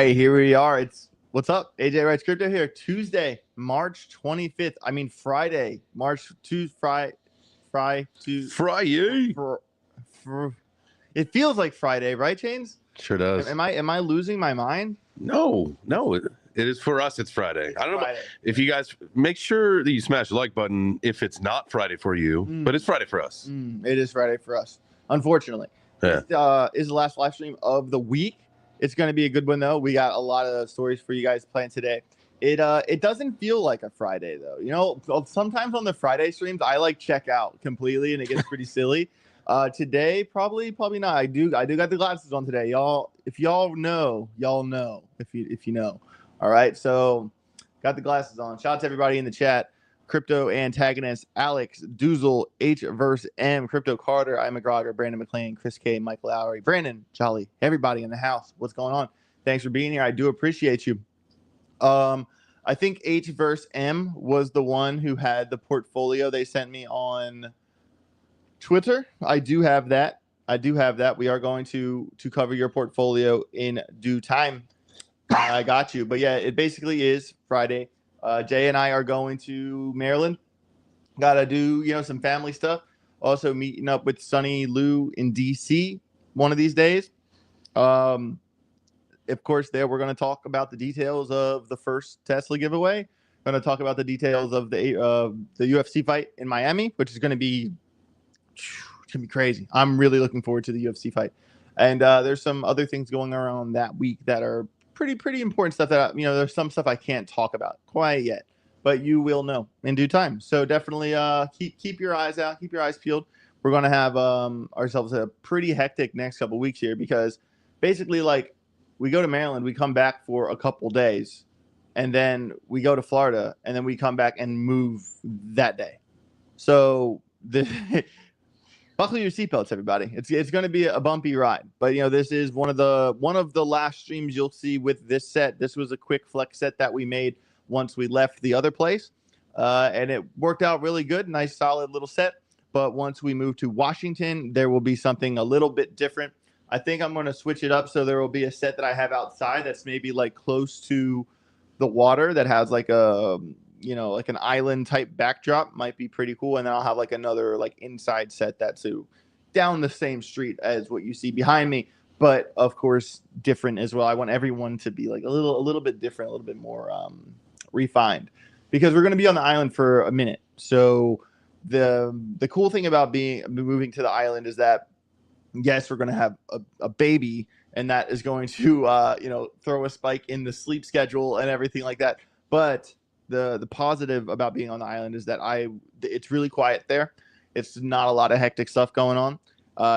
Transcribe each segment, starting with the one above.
right, here we are. What's up? AJ Wrights Crypto here. Tuesday, March 25th. I mean Friday, March 2 Friday. It feels like Friday, right, Chains? Sure does. Am I losing my mind? No, it is for us. It's Friday. I don't know if you guys make sure that you smash the like button if it's not Friday for you, but it's Friday for us. It is Friday for us, unfortunately. Yeah. This is the last live stream of the week. It's going to be a good one, though. We got a lot of stories for you guys playing today. It doesn't feel like a Friday, though. You know, sometimes on the Friday streams, I like check out completely, and it gets pretty silly. Today, probably not. I do got the glasses on today, y'all. If y'all know, y'all know. If you know, all right. So, got the glasses on. Shout out to everybody in the chat. Crypto Antagonist, Alex, Doozle, H verse M, Crypto Carter, I McGregor, Brandon McLean, Chris K, Michael Lowry, Brandon, Jolly, everybody in the house. What's going on? Thanks for being here. I do appreciate you. I think H verse M was the one who had the portfolio they sent me on Twitter. I do have that. We are going to cover your portfolio in due time. I got you. But yeah, it basically is Friday. Jay and I are going to Maryland. Got to do, some family stuff. Also meeting up with Sonny Lou in DC one of these days. Of course, there we're going to talk about the details of the first Tesla giveaway. Going to talk about the details of the UFC fight in Miami, which is going to be crazy. I'm really looking forward to the UFC fight. And there's some other things going around that week that are pretty important stuff that, there's some stuff I can't talk about quite yet, but you will know in due time. So definitely keep your eyes out, keep your eyes peeled. We're going to have ourselves a pretty hectic next couple weeks here because basically, like, we go to Maryland, we come back for a couple days, and then we go to Florida, and then we come back and move that day. So buckle your seatbelts, everybody. It's going to be a bumpy ride, but this is one of the last streams you'll see with this set. This was a quick flex set that we made once we left the other place, and it worked out really good. Nice, solid little set. But once we move to Washington, there will be something a little bit different. I think I'm going to switch it up so there will be a set that I have outside that's maybe like close to the water that has like a like an island type backdrop. Might be pretty cool. And then I'll have like another like inside set that's down the same street as what you see behind me, but of course different as well. I want everyone to be like a little bit different, a little bit more refined, because we're going to be on the island for a minute. So the cool thing about moving to the island is that yes, we're going to have a baby, and that is going to throw a spike in the sleep schedule and everything like that. But the positive about being on the island is that it's really quiet there. It's not a lot of hectic stuff going on.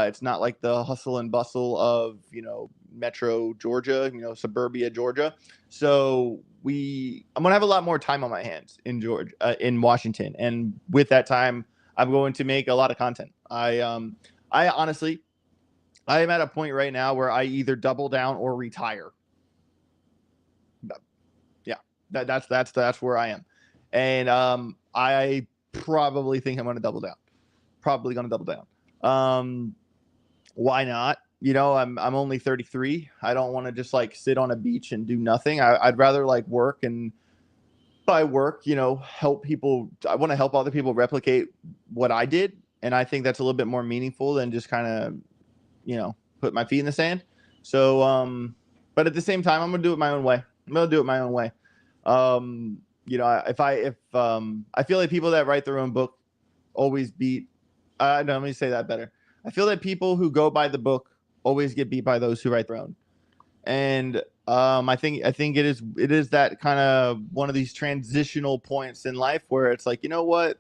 It's not like the hustle and bustle of Metro Georgia, suburbia Georgia. So I'm gonna have a lot more time on my hands in Washington, and with that time, I'm going to make a lot of content. I honestly, I am at a point right now where I either double down or retire. Yeah, that's where I am, and I probably think I'm going to double down. Why not? I'm only 33. I don't want to just like sit on a beach and do nothing. I'd rather like work, and by work, help people. I want to help other people replicate what I did, and I think that's a little bit more meaningful than just kind of put my feet in the sand. So but at the same time, I'm gonna do it my own way. If I feel like people that write their own book always beat no, let me say that better. I feel that people who go by the book always get beat by those who write their own. And I think it is that kind of one of these transitional points in life where it's like, what?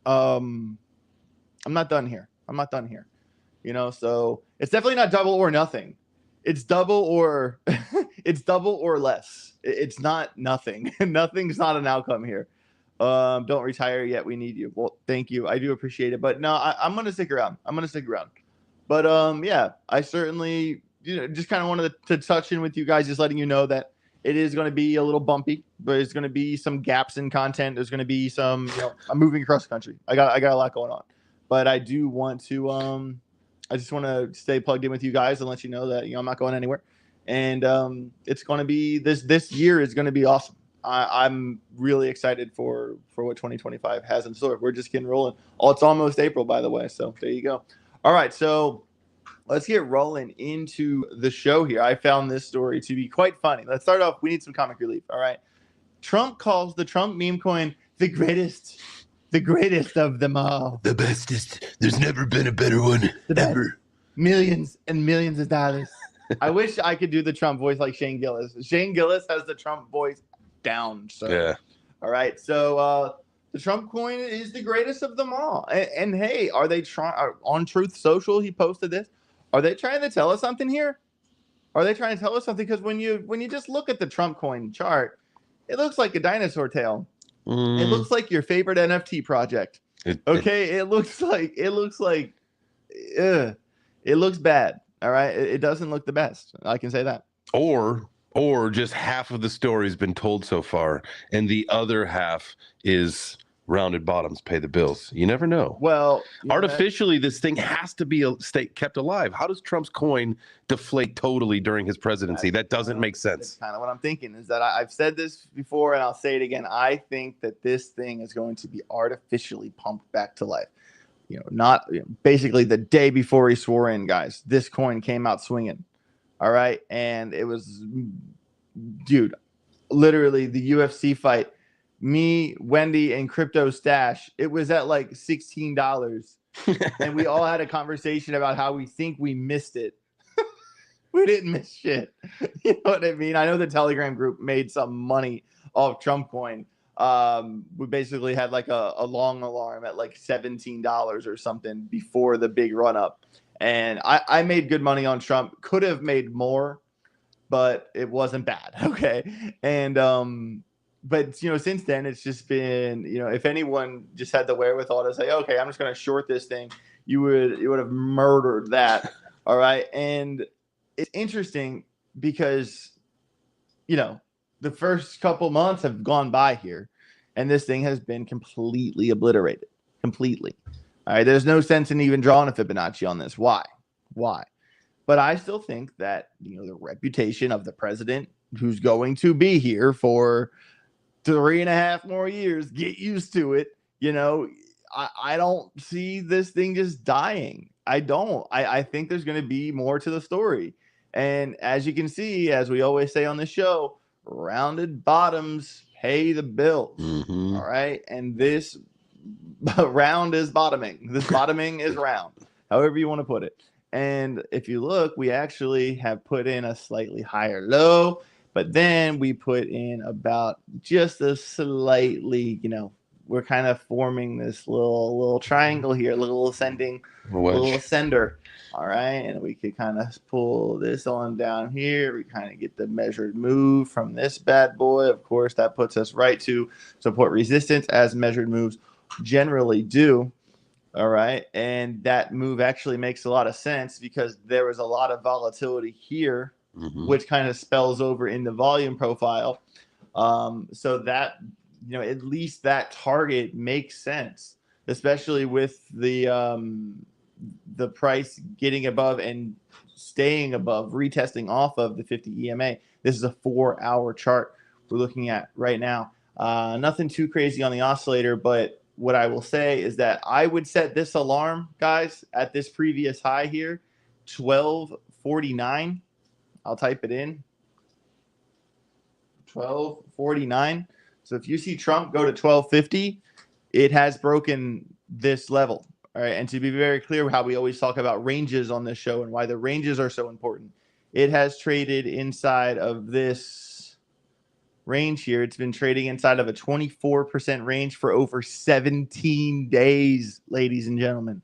I'm not done here. So it's definitely not double or nothing. It's double or less. It's not nothing. Nothing's not an outcome here. Don't retire yet. We need you. Well, thank you. I do appreciate it. But no, I'm going to stick around. But yeah, I certainly, just kind of wanted to touch in with you guys, just letting you know that it is going to be a little bumpy, but there's going to be some gaps in content. There's going to be some, I'm moving across the country. I got a lot going on, but I do want to, I just want to stay plugged in with you guys and let you know that, I'm not going anywhere. and it's going to be this year is going to be awesome. I'm really excited for what 2025 has in store. We're just getting rolling. Oh, it's almost April, by the way. So there you go. All right, so let's get rolling into the show here. I found this story to be quite funny. Let's start off. We need some comic relief. All right. Trump calls the Trump meme coin the greatest of them all. The bestest. There's never been a better one. Ever. Millions and millions of dollars. I wish I could do the Trump voice like Shane Gillis. Shane Gillis has the Trump voice down. So. Yeah. All right. So the Trump coin is the greatest of them all. And hey, are they trying on Truth Social? He posted this. Are they trying to tell us something here? Are they trying to tell us something? Because when you just look at the Trump coin chart, it looks like a dinosaur tail. It looks like your favorite NFT project. It looks bad. All right. It doesn't look the best. I can say that. Or just half of the story's been told so far, and the other half is rounded bottoms pay the bills. You never know. Well, artificially, this thing has to be kept alive. How does Trump's coin deflate totally during his presidency? That doesn't make sense. That's kind of what I'm thinking is that I've said this before and I'll say it again. I think that this thing is going to be artificially pumped back to life. Basically the day before he swore in, guys, this coin came out swinging. All right. And it was, dude, literally the UFC fight. Me, Wendy, and Crypto Stash, it was at like $16. And we all had a conversation about how we think we missed it. We didn't miss shit. You know what I mean? I know the Telegram group made some money off Trump coin. We basically had like a long alarm at like $17 or something before the big run up. And I made good money on Trump. Could have made more, but it wasn't bad. Okay. And but since then it's just been, if anyone just had the wherewithal to say, okay, I'm just going to short this thing, you would have murdered that. All right. And it's interesting because, the first couple months have gone by here and this thing has been completely obliterated. Completely. All right. There's no sense in even drawing a Fibonacci on this. Why? But I still think that, the reputation of the president who's going to be here for 3.5 more years, get used to it. I don't see this thing just dying. I don't. I think there's going to be more to the story. And as you can see, as we always say on the show, rounded bottoms pay the bills. Mm-hmm. All right. And this round is bottoming. This bottoming is round, however you want to put it. And if you look, we actually have put in a slightly higher low. But then we put in about just a slightly, we're kind of forming this little triangle here, a little ascending, little ascender. All right. And we could kind of pull this on down here. We kind of get the measured move from this bad boy. Of course, that puts us right to support resistance as measured moves generally do. All right. And that move actually makes a lot of sense because there was a lot of volatility here. Mm-hmm. Which kind of spells over in the volume profile. So that, at least that target makes sense, especially with the price getting above and staying above, retesting off of the 50 EMA. This is a 4-hour chart we're looking at right now. Nothing too crazy on the oscillator, but what I will say is that I would set this alarm, guys, at this previous high here, 1249. I'll type it in. 1249. So if you see Trump go to 1250, it has broken this level. All right. And to be very clear, how we always talk about ranges on this show and why the ranges are so important. It has traded inside of this range here. It's been trading inside of a 24% range for over 17 days, ladies and gentlemen.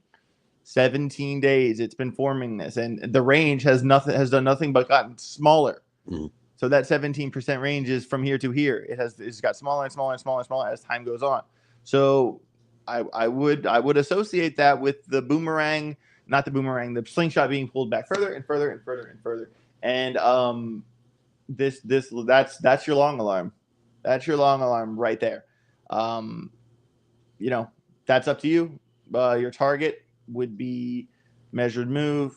17 days it's been forming this, and the range has done nothing but gotten smaller. Mm-hmm. So that 17% range is from here to here. It's got smaller and smaller and smaller and smaller as time goes on. So I would associate that with the boomerang, not the boomerang, the slingshot being pulled back further and further and further and further. And that's your long alarm. That's your long alarm right there. That's up to you. Your target would be measured move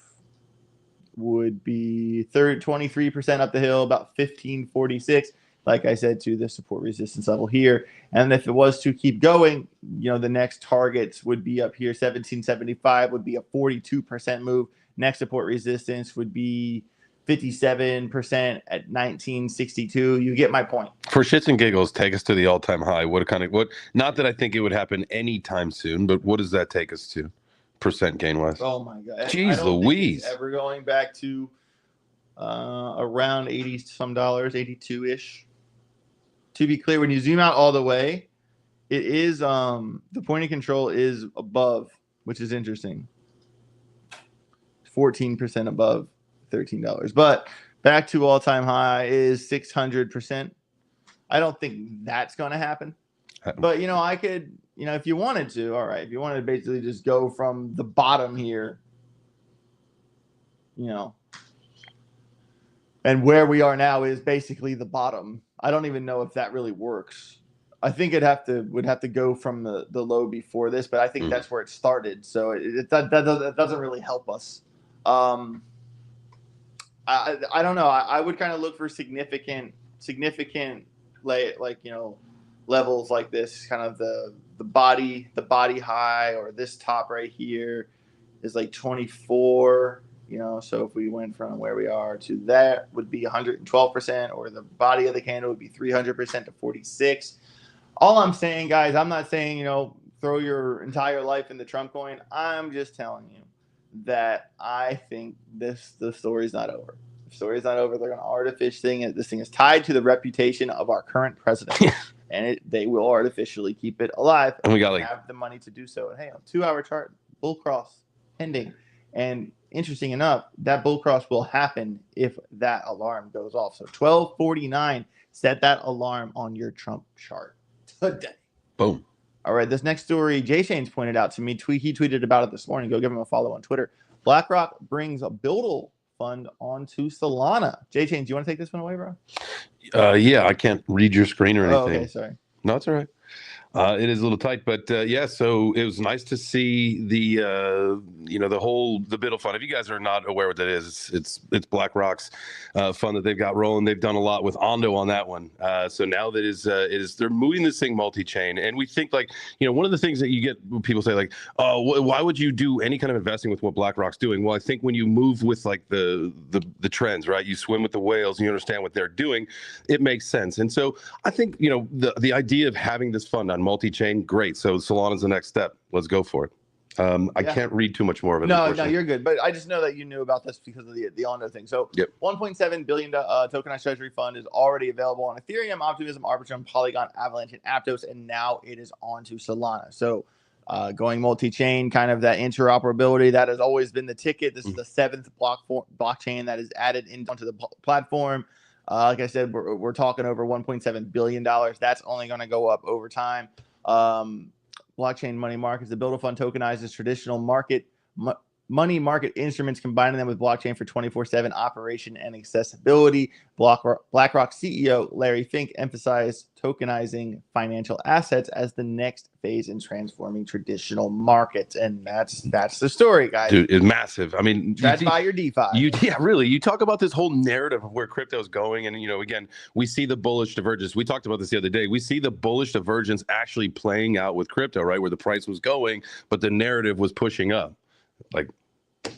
would be 23% up the hill, about 1546. Like I said, to the support resistance level here. And if it was to keep going, you know, the next targets would be up here. 1775 would be a 42% move. Next support resistance would be 57% at 1962. You get my point. For shits and giggles, take us to the all-time high. What not that I think it would happen anytime soon, but what does that take us to? Percent gain wise. Oh my god. Jeez Louise. Think it's ever going back to around 80 some dollars, 82-ish. To be clear, when you zoom out all the way, it is the point of control is above, which is interesting. 14% above $13. But back to all-time high is 600%. I don't think that's going to happen. But, you know, I could, you know, if you wanted to, all right, if you wanted to basically just go from the bottom here, you know, and where we are now is basically the bottom. I don't even know if that really works. I think would have to go from the low before this, but I think that's where it started. So that doesn't really help us. I don't know. I would kind of look for significant like, you know, levels like this, kind of the body high, or this top right here is like 24. You know, so if we went from where we are to that, would be 112%, or the body of the candle would be 300% to 46. All I'm saying, guys, I'm not saying, you know, throw your entire life in the Trump coin. I'm just telling you that I think the story's not over. The story's not over. They're going to artificially this thing is tied to the reputation of our current president, and they will artificially keep it alive. And we got have the money to do so. And hey, on 2-hour chart, bull cross pending. And interesting enough, that bull cross will happen if that alarm goes off. So 12:49, set that alarm on your Trump chart today. Boom. All right, this next story, Jay Shane's pointed out to me. He tweeted about it this morning. Go give him a follow on Twitter. BlackRock brings a Buildle fund onto Solana. Jay Shane, do you want to take this one away, bro? Yeah, I can't read your screen or anything. Oh, okay, sorry. No, it's all right. It is a little tight, but yeah, so it was nice to see the you know, the Biddle fund. If you guys are not aware what that is, it's BlackRock's fund that they've got rolling. They've done a lot with Ondo on that one. So now that is they're moving this thing multi-chain, and we think, like, you know, one of the things that you get people say, like, oh, why would you do any kind of investing with what BlackRock's doing? Well, I think when you move with like the trends, right? You swim with the whales and you understand what they're doing, it makes sense. And so I think, you know, the idea of having this fund on multi-chain, great. So Solana's the next step. Let's go for it. I can't read too much more of it. No, you're good. But I just know that you knew about this because of the Ondo thing. So yep. $1.7 billion tokenized treasury fund is already available on Ethereum, Optimism, Arbitrum, Polygon, Avalanche, and Aptos, and now it is onto Solana. So going multi-chain, kind of that interoperability, that has always been the ticket. This is the 7th blockchain that is added onto the platform. Like I said, we're talking over $1.7 billion. That's only going to go up over time. Blockchain money markets. The Buildle fund tokenizes traditional money market instruments, combining them with blockchain for 24/7 operation and accessibility. BlackRock CEO Larry Fink emphasized tokenizing financial assets as the next phase in transforming traditional markets, and that's the story, guys. Dude, it's massive. I mean, that's by your DeFi. Yeah, really. You talk about this whole narrative of where crypto is going, and, you know, again, we see the bullish divergence. We talked about this the other day. We see the bullish divergence actually playing out with crypto, right, where the price was going, but the narrative was pushing up. Like,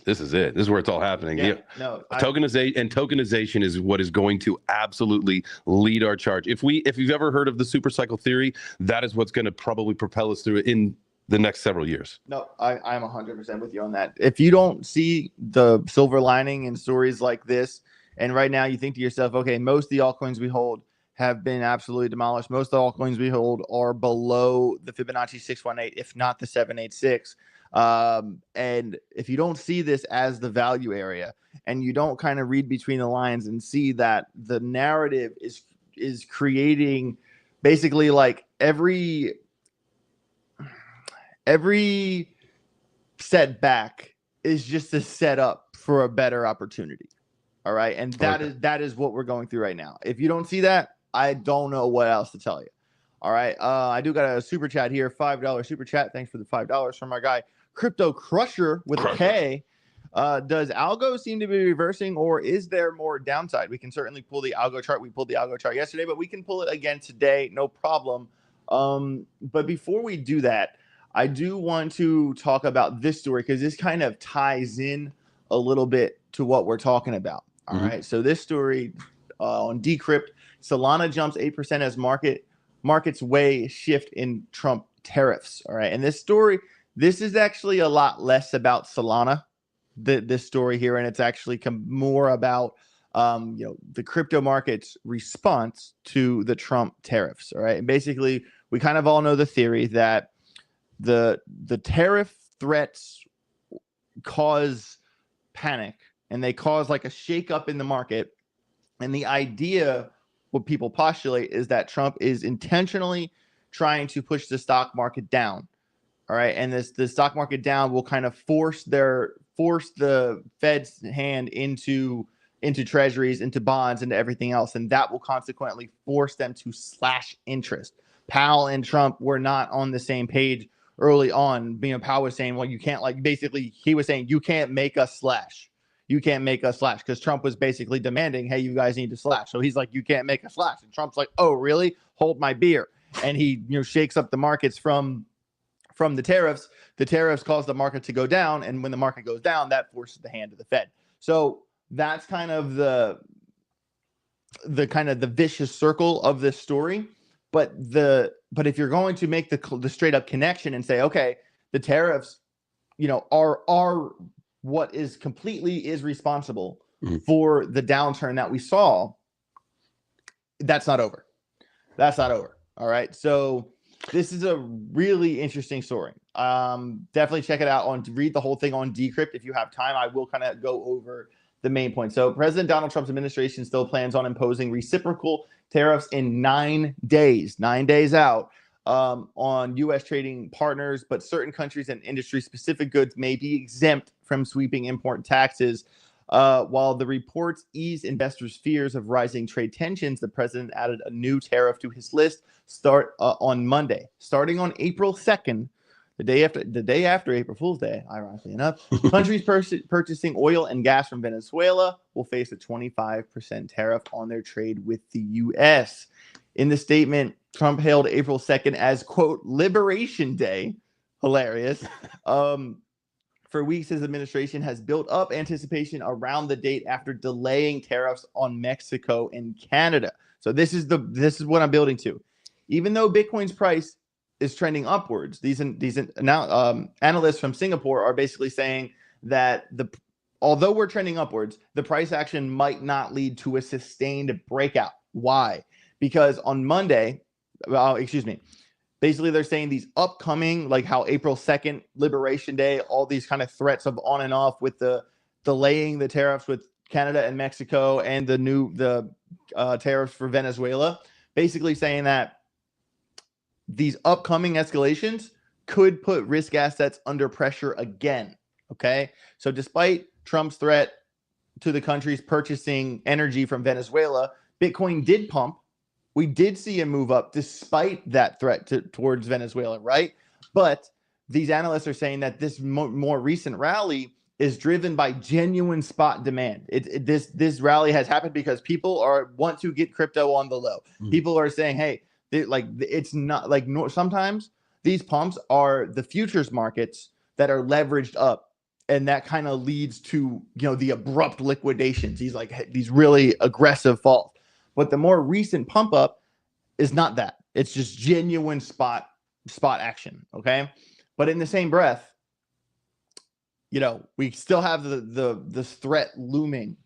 this is it. This is where it's all happening. Yeah, no, tokenization is what is going to absolutely lead our charge. If you've ever heard of the super cycle theory, that is what's going to probably propel us through it in the next several years. No, I'm 100% with you on that. If you don't see the silver lining in stories like this, and right now you think to yourself, okay, most of the altcoins we hold have been absolutely demolished. Most of the altcoins we hold are below the Fibonacci 618, if not the 786. And if you don't see this as the value area, and you don't kind of read between the lines and see that the narrative is creating basically like every setback is just a setup for a better opportunity. All right. And that is what we're going through right now. If you don't see that, I don't know what else to tell you. All right. I do got a super chat here, $5 super chat. Thanks for the $5 from our guy, Crypto Crusher with a K. Does algo seem to be reversing, or is there more downside? We can certainly pull the algo chart. We pulled the algo chart yesterday, but we can pull it again today, no problem. But before we do that, I do want to talk about this story because this kind of ties in a little bit to what we're talking about. All right. So this story on Decrypt, Solana jumps 8% as markets weigh shift in Trump tariffs. All right. And this story, this is actually a lot less about Solana, this story here, and it's actually more about the crypto market's response to the Trump tariffs. All right. And basically, we kind of all know the theory that the tariff threats cause panic, and they cause like a shakeup in the market. And the idea, what people postulate, is that Trump is intentionally trying to push the stock market down. All right. And the stock market down will kind of force the Fed's hand into treasuries, into bonds, into everything else. And that will consequently force them to slash interest. Powell and Trump were not on the same page early on. Powell was saying, well, you can't, basically he was saying, you can't make us slash. You can't make us slash, because Trump was basically demanding, hey, you guys need to slash. So he's like, you can't make us slash. And Trump's like, oh, really? Hold my beer. And he shakes up the markets from the tariffs. The tariffs cause the market to go down. And when the market goes down, that forces the hand of the Fed. So that's kind of the vicious circle of this story. But if you're going to make the straight up connection and say, okay, the tariffs, are what is responsible for the downturn that we saw, that's not over. That's not over. All right. So this is a really interesting story. Definitely check it out read the whole thing on Decrypt if you have time. I will kind of go over the main point. So President Donald Trump's administration still plans on imposing reciprocal tariffs in 9 days out on U.S. trading partners, but certain countries and industry-specific goods may be exempt from sweeping import taxes. While the reports ease investors' fears of rising trade tensions, the president added a new tariff to his list on Monday. Starting on April 2nd, the day after April Fool's Day, ironically enough, countries purchasing oil and gas from Venezuela will face a 25% tariff on their trade with the U.S. In the statement, Trump hailed April 2nd as, quote, Liberation Day. Hilarious. For weeks, his administration has built up anticipation around the date after delaying tariffs on Mexico and Canada. So this is what I'm building to. Even though Bitcoin's price is trending upwards, these analysts from Singapore are basically saying that although we're trending upwards, the price action might not lead to a sustained breakout. Why? Because on Monday, basically they're saying these upcoming, like how April 2nd, Liberation Day, all these kind of threats of on and off with the delaying the tariffs with Canada and Mexico and the tariffs for Venezuela, basically saying that these upcoming escalations could put risk assets under pressure again. Okay. So despite Trump's threat to the countries purchasing energy from Venezuela, Bitcoin did pump. We did see a move up despite that threat towards Venezuela, right? But these analysts are saying that this more recent rally is driven by genuine spot demand. This rally has happened because people want to get crypto on the low. People are saying, hey, it's not like sometimes these pumps are the futures markets that are leveraged up, and that kind of leads to the abrupt liquidations. These really aggressive falls. But the more recent pump up is not that. It's just genuine spot action. Okay. But in the same breath, we still have this threat looming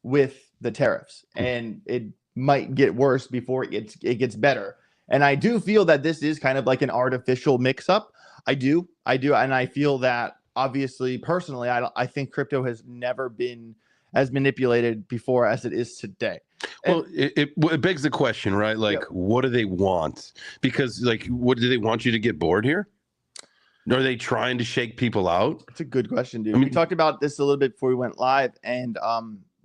with the tariffs, and it might get worse before it gets better. And I do feel that this is kind of like an artificial mix up. I do. And I feel that, obviously, personally, I think crypto has never been as manipulated before as it is today. Well, it begs the question, right? What do they want? Because, what do they want you to get bored here? Are they trying to shake people out? It's a good question, dude. We talked about this a little bit before we went live, and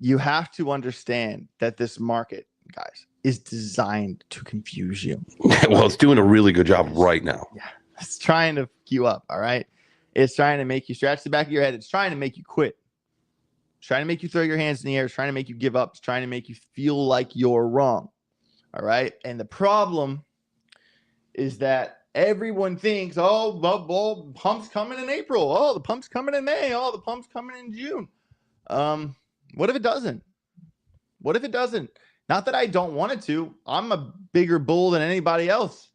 you have to understand that this market, guys, is designed to confuse you. Well, it's doing a really good job right now. Yeah, it's trying to fuck you up. All right, it's trying to make you scratch the back of your head. It's trying to make you quit. It's trying to make you throw your hands in the air. It's trying to make you give up. It's trying to make you feel like you're wrong. All right. And the problem is that everyone thinks, oh, well, pump's coming in April. Oh, the pump's coming in May. Oh, the pump's coming in June. What if it doesn't? What if it doesn't? Not that I don't want it to. I'm a bigger bull than anybody else.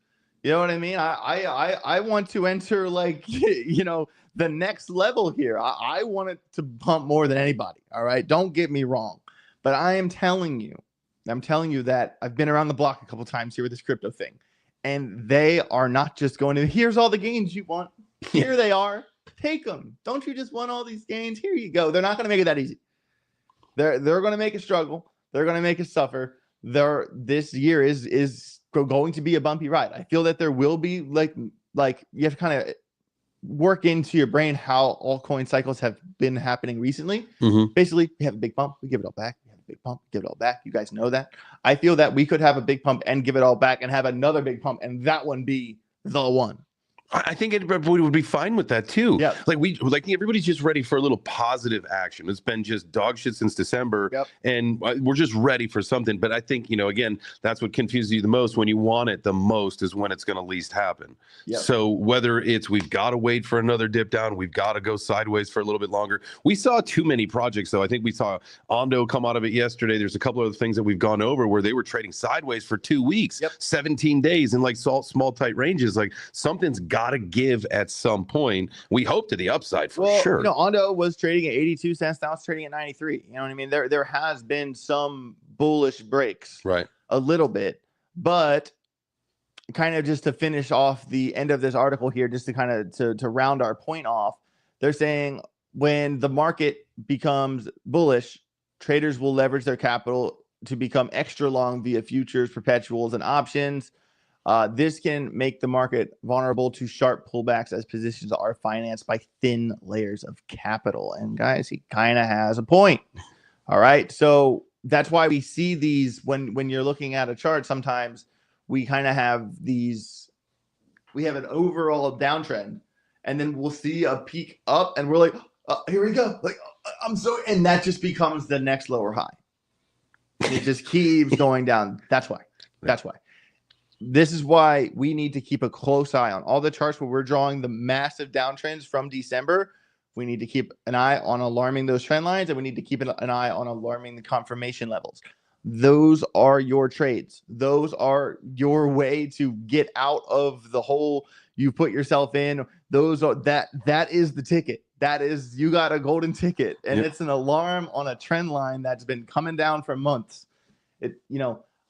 You know what I mean? I want to enter, like, you know, the next level here. I want it to pump more than anybody. All right. Don't get me wrong. But I'm telling you that I've been around the block a couple times here with this crypto thing. And they are not just going to, here's all the gains you want. Here they are. Take them. Don't you just want all these gains? Here you go. They're not going to make it that easy. They're going to make it struggle. They're going to make it suffer. This year is going to be a bumpy ride. I feel that there will be like you have to kind of work into your brain how altcoin cycles have been happening recently. Basically, we have a big pump, we give it all back. We have a big pump, give it all back. You guys know that. I feel that we could have a big pump and give it all back, and have another big pump, and that one be the one. I think everybody would be fine with that too. Yeah. Like everybody's just ready for a little positive action. It's been just dog shit since December, and we're just ready for something. But I think, you know, again, that's what confuses you the most. When you want it the most is when it's going to least happen. So whether it's we've got to wait for another dip down, we've got to go sideways for a little bit longer. We saw too many projects, though. I think we saw Ondo come out of it yesterday. There's a couple of things that we've gone over where they were trading sideways for 2 weeks, 17 days in like small tight ranges. Like something's got to give at some point. We hope to the upside for sure. You know, Ondo was trading at 82 cents. Now it's trading at 93. You know what I mean? There has been some bullish breaks, right? A little bit, but kind of just to finish off the end of this article here, just to kind of to round our point off, they're saying when the market becomes bullish, traders will leverage their capital to become extra long via futures, perpetuals, and options. This can make the market vulnerable to sharp pullbacks as positions are financed by thin layers of capital. And guys, he kind of has a point. All right. So that's why we see these when you're looking at a chart, sometimes we kind of have these, we have an overall downtrend, and then we'll see a peak up and we're like, here we go. Like, and that just becomes the next lower high. It just keeps going down. That's why. This is why we need to keep a close eye on all the charts where we're drawing the massive downtrends from December. We need to keep an eye on alarming those trend lines, and we need to keep an eye on alarming the confirmation levels. Those are your trades. Those are your way to get out of the hole you put yourself in. Those are that is the ticket. That is, you got a golden ticket, and it's an alarm on a trend line that's been coming down for months.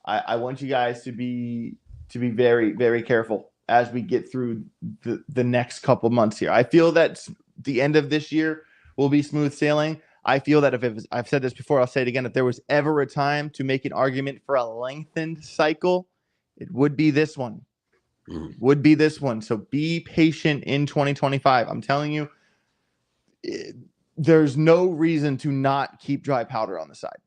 I want you guys to be very, very careful as we get through the next couple months here. I feel that the end of this year will be smooth sailing. I feel that I've said this before, I'll say it again. If there was ever a time to make an argument for a lengthened cycle, it would be this one. Would be this one. So be patient in 2025. I'm telling you, there's no reason to not keep dry powder on the side.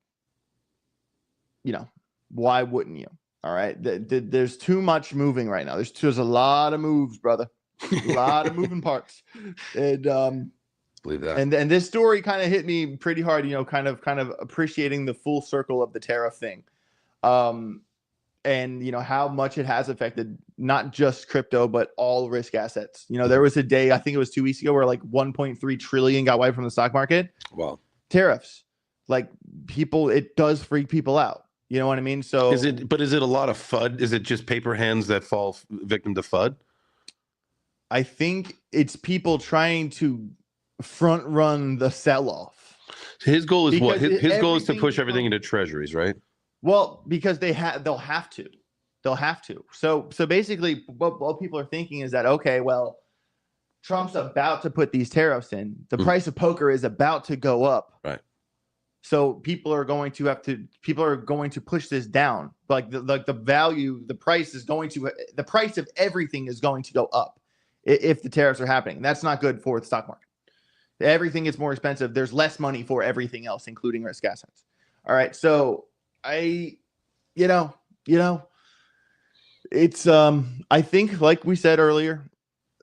You know, why wouldn't you? All right. There's too much moving right now. There's a lot of moves, brother. A lot of moving parts. And believe that. And this story kind of hit me pretty hard, you know, kind of appreciating the full circle of the tariff thing. And you know how much it has affected not just crypto, but all risk assets. You know, there was a day, I think it was 2 weeks ago, where like 1.3 trillion got wiped from the stock market. Wow. Tariffs. Like it does freak people out. You know what I mean? So is it a lot of FUD? Is it just paper hands that fall victim to FUD? I think it's people trying to front run the sell-off. His goal is what? His goal is to push everything into treasuries, right? Well, because they'll have to. So basically what people are thinking is that, okay, well, Trump's about to put these tariffs in. The price of poker is about to go up. Right. So people are going to push this down. Like the value, the price of everything is going to go up if the tariffs are happening. That's not good for the stock market. Everything is more expensive. There's less money for everything else, including risk assets. All right. So it's I think, like we said earlier,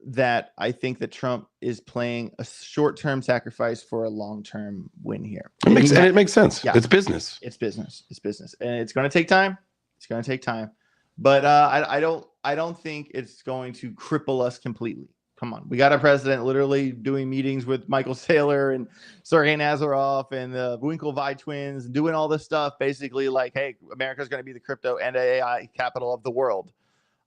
that I think that Trump is playing a short-term sacrifice for a long-term win here. It makes sense. Yeah, it's business. It's business. It's business, and it's going to take time. It's going to take time, but I don't think it's going to cripple us completely. Come on, we got a president literally doing meetings with Michael Saylor and Sergey Nazarov and the Winklevi twins, doing all this stuff, basically like, hey, America's going to be the crypto and AI capital of the world.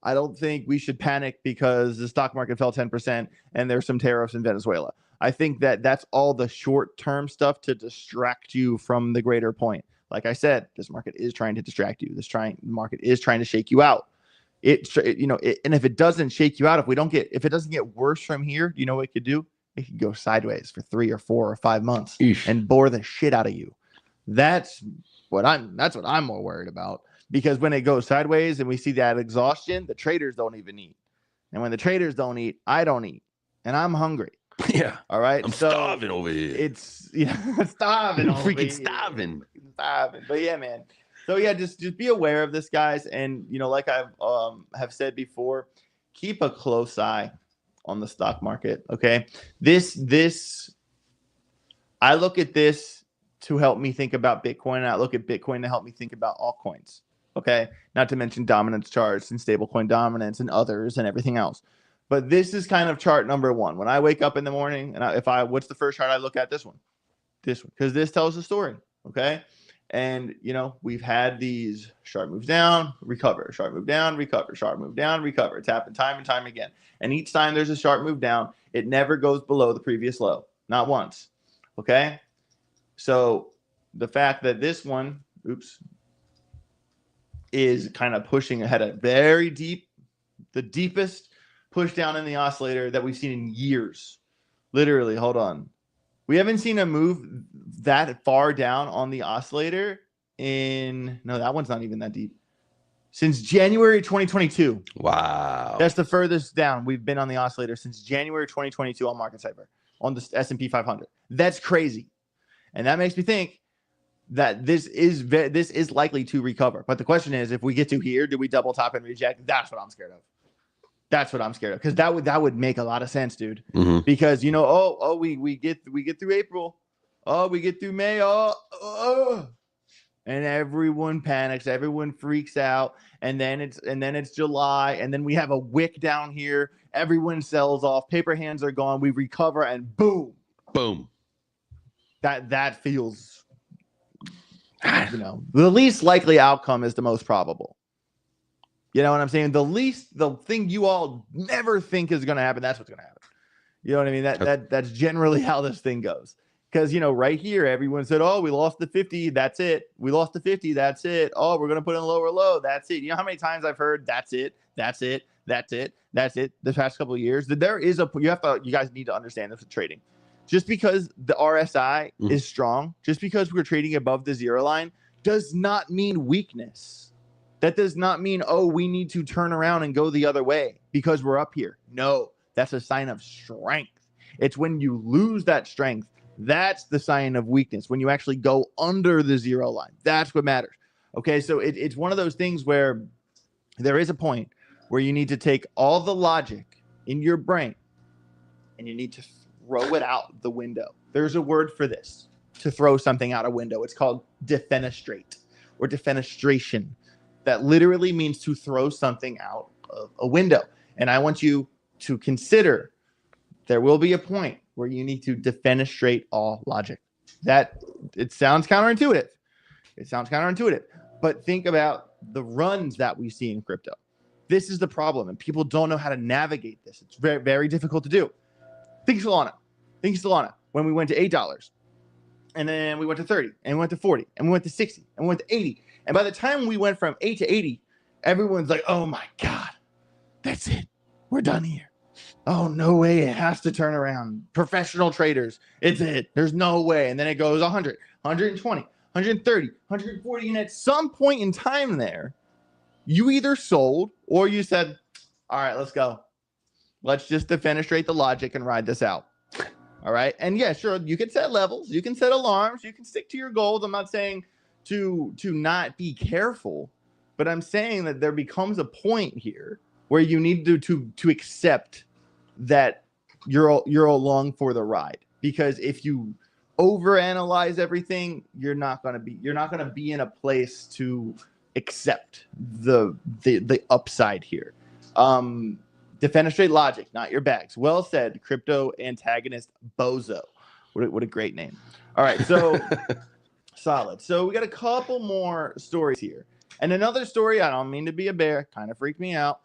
I don't think we should panic because the stock market fell 10% and there's some tariffs in Venezuela. I think that that's all the short-term stuff to distract you from the greater point. Like I said, this market is trying to distract you. Market is trying to shake you out. And if it doesn't shake you out, if it doesn't get worse from here, you know what it could do? It could go sideways for 3 or 4 or 5 months and bore the shit out of you. That's what I'm more worried about. Because when it goes sideways and we see that exhaustion, the traders don't even eat. And when the traders don't eat, I don't eat. And I'm hungry. Yeah. All right. I'm starving over here. It's starving. Freaking starving. Starving. But yeah, man. So yeah, just be aware of this, guys. And like I've have said before, keep a close eye on the stock market. Okay. I look at this to help me think about Bitcoin. And I look at Bitcoin to help me think about altcoins. Okay, not to mention dominance charts and stablecoin dominance and others and everything else. But this is kind of chart number one. When I wake up in the morning and what's the first chart I look at? This one, because this tells the story. Okay, and we've had these sharp moves down, recover, sharp move down, recover, sharp move down, recover. It's happened time and time again. And each time there's a sharp move down, it never goes below the previous low, not once. Okay, so the fact that this one, is kind of pushing ahead at very deep, the deepest push down in the oscillator that we've seen in years. Literally, hold on. We haven't seen a move that far down on the oscillator no, that one's not even that deep. Since January 2022. Wow. That's the furthest down we've been on the oscillator since January 2022 on Market Cypher, on the S&P 500. That's crazy. And that makes me think that this is likely to recover. But the question is, if we get to here, do we double top and reject? That's what I'm scared of. That's what I'm scared of, because that would make a lot of sense, dude. Mm-hmm. Because we get through April, we get through May, and everyone panics, everyone freaks out, and then it's July, and then we have a wick down here, everyone sells off, paper hands are gone, we recover, and boom. That feels. The least likely outcome is the most probable. You know what I'm saying? The thing you all never think is going to happen, that's what's going to happen. You know what I mean? That's generally how this thing goes. Because, right here, everyone said, oh, we lost the 50, that's it. We lost the 50, that's it. Oh, we're going to put in a lower low, that's it. You know how many times I've heard, that's it, that's it, that's it, that's it, the past couple of years? That there is you guys need to understand this with trading. Just because the RSI is strong, just because we're trading above the zero line, does not mean weakness. That does not mean, we need to turn around and go the other way because we're up here. No, that's a sign of strength. It's when you lose that strength, that's the sign of weakness. When you actually go under the zero line, that's what matters. Okay, so it's one of those things where there is a point where you need to take all the logic in your brain and you need to throw it out the window. There's a word for this, to throw something out a window. It's called defenestrate or defenestration. That literally means to throw something out of a window. And I want you to consider there will be a point where you need to defenestrate all logic. It sounds counterintuitive. But think about the runs that we see in crypto. This is the problem, and people don't know how to navigate this. It's very, very difficult to do. Think Solana. When we went to $8, and then we went to 30, and we went to 40, and we went to 60, and we went to 80. And by the time we went from 8 to 80, everyone's like, oh my God, that's it. We're done here. Oh, no way. It has to turn around. Professional traders, it's it. There's no way. And then it goes 100, 120, 130, 140. And at some point in time there, you either sold or you said, all right, let's go. Let's just defenestrate the logic and ride this out. All right. And yeah, sure, you can set levels, you can set alarms, you can stick to your goals. I'm not saying to not be careful, but I'm saying that there becomes a point here where you need to accept that you're along for the ride. Because if you overanalyze everything, you're not gonna be in a place to accept the upside here. Defenestrate logic, not your bags. Well said, crypto antagonist bozo. What a great name. All right, so solid. So we got a couple more stories here. And another story, I don't mean to be a bear, kind of freaked me out.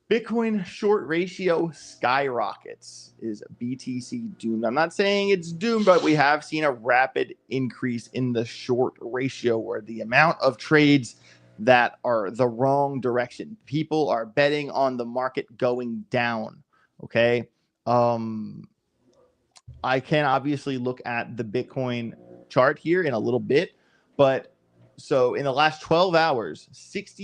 Bitcoin short ratio skyrockets. Is BTC doomed? I'm not saying it's doomed, but we have seen a rapid increase in the short ratio, or the amount of trades that are the wrong direction. People are betting on the market going down. Okay. I can obviously look at the Bitcoin chart here in a little bit, but so in the last 12 hours,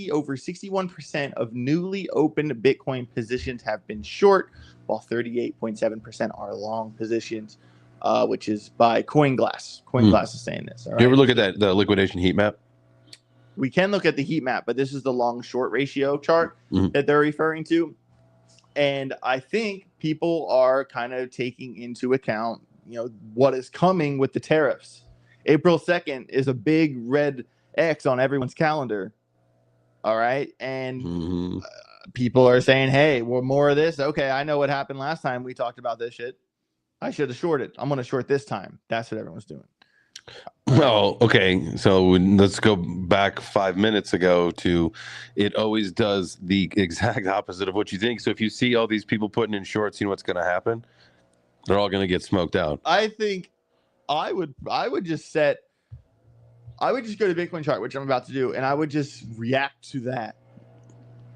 over 61% of newly opened Bitcoin positions have been short, while 38.7% are long positions, which is by CoinGlass. CoinGlass is saying this. All right? You ever look at the liquidation heat map? We can look at the heat map, but this is the long short ratio chart that they're referring to. And I think people are kind of taking into account, what is coming with the tariffs. April 2nd is a big red X on everyone's calendar. All right. And people are saying, hey, well, more of this. Okay, I know what happened last time we talked about this shit. I should have shorted. I'm going to short this time. That's what everyone's doing. Well, okay. So let's go back 5 minutes ago to it always does the exact opposite of what you think. So if you see all these people putting in shorts, you know what's going to happen? They're all going to get smoked out. I think I would just go to Bitcoin chart, which I'm about to do, and I would just react to that.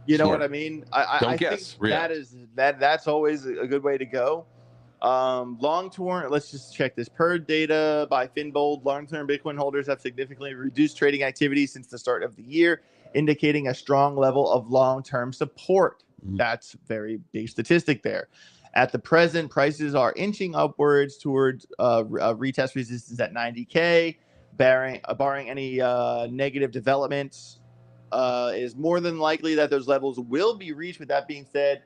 You know what I mean? I think that's always a good way to go. Long-term, let's just check this. Per data by Finbold, long-term Bitcoin holders have significantly reduced trading activity since the start of the year, indicating a strong level of long-term support. That's very big statistic there. At the present, prices are inching upwards towards retest resistance at 90K. Barring any negative developments, is more than likely that those levels will be reached. With that being said,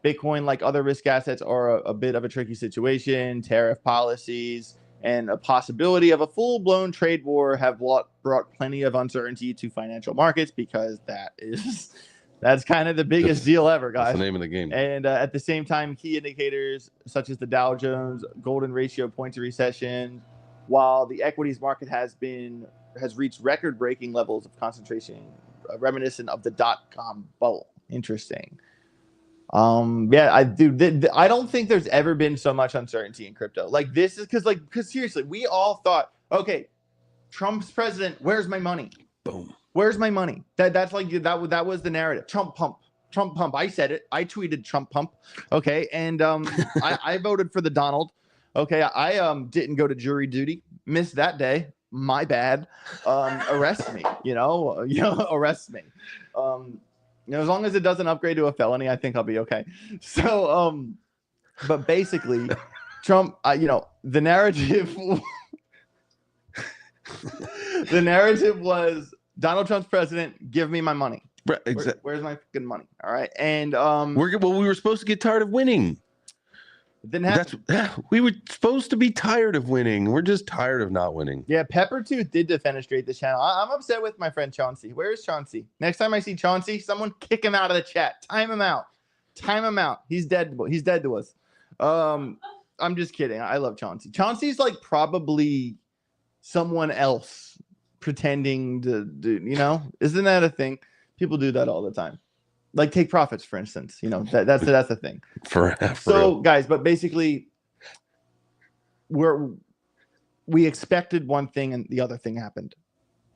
Bitcoin, like other risk assets, are a bit of a tricky situation. Tariff policies and a possibility of a full-blown trade war have brought plenty of uncertainty to financial markets, because that's kind of the biggest deal ever, guys. That's the name of the game. And at the same time, key indicators such as the Dow Jones Golden Ratio point to recession, while the equities market has reached record-breaking levels of concentration, reminiscent of the dot-com bubble. Interesting. I don't think there's ever been so much uncertainty in crypto. Like, this is because seriously, we all thought, okay, Trump's president, where's my money? Boom. Where's my money? That was the narrative. Trump pump. I said it. I tweeted Trump pump. Okay, and I voted for the Donald. Okay, I didn't go to jury duty. Missed that day. My bad. Arrest me. Arrest me. As long as it doesn't upgrade to a felony, I think I'll be okay. So, but basically, Trump, the narrative, was Donald Trump's president, give me my money. Right, exactly. Where's my fucking money? All right. And we were supposed to get tired of winning. It didn't happen. We were supposed to be tired of winning. We're just tired of not winning. Yeah, Peppertooth did defenestrate the channel. I'm upset with my friend Chauncey. Where is Chauncey? Next time I see Chauncey, someone kick him out of the chat. Time him out. He's dead. He's dead to us. I'm just kidding. I love Chauncey. Chauncey's like probably someone else pretending to do, isn't that a thing? People do that all the time. Like take profits, for instance. That's the thing. So guys, but basically we expected one thing and the other thing happened.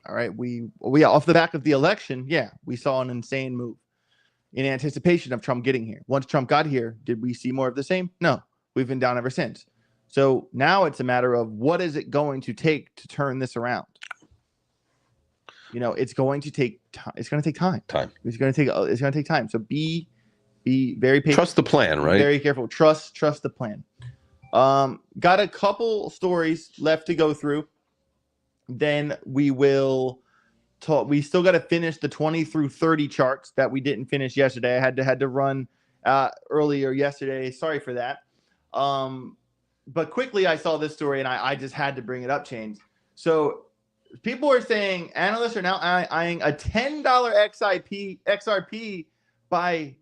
All right. We off the back of the election, we saw an insane move in anticipation of Trump getting here. Once Trump got here, did we see more of the same? No, we've been down ever since. So now it's a matter of what is it going to take to turn this around? It's going to take time. It's going to take time. It's going to take time. So be very patient. Trust the plan, right? Very careful. Trust the plan. Got a couple stories left to go through. Then we will talk. We still got to finish the 20 through 30 charts that we didn't finish yesterday. I had to run earlier yesterday. Sorry for that. But quickly I saw this story and I just had to bring it up, Chains. So people are saying, analysts are now eyeing a $10 XRP by,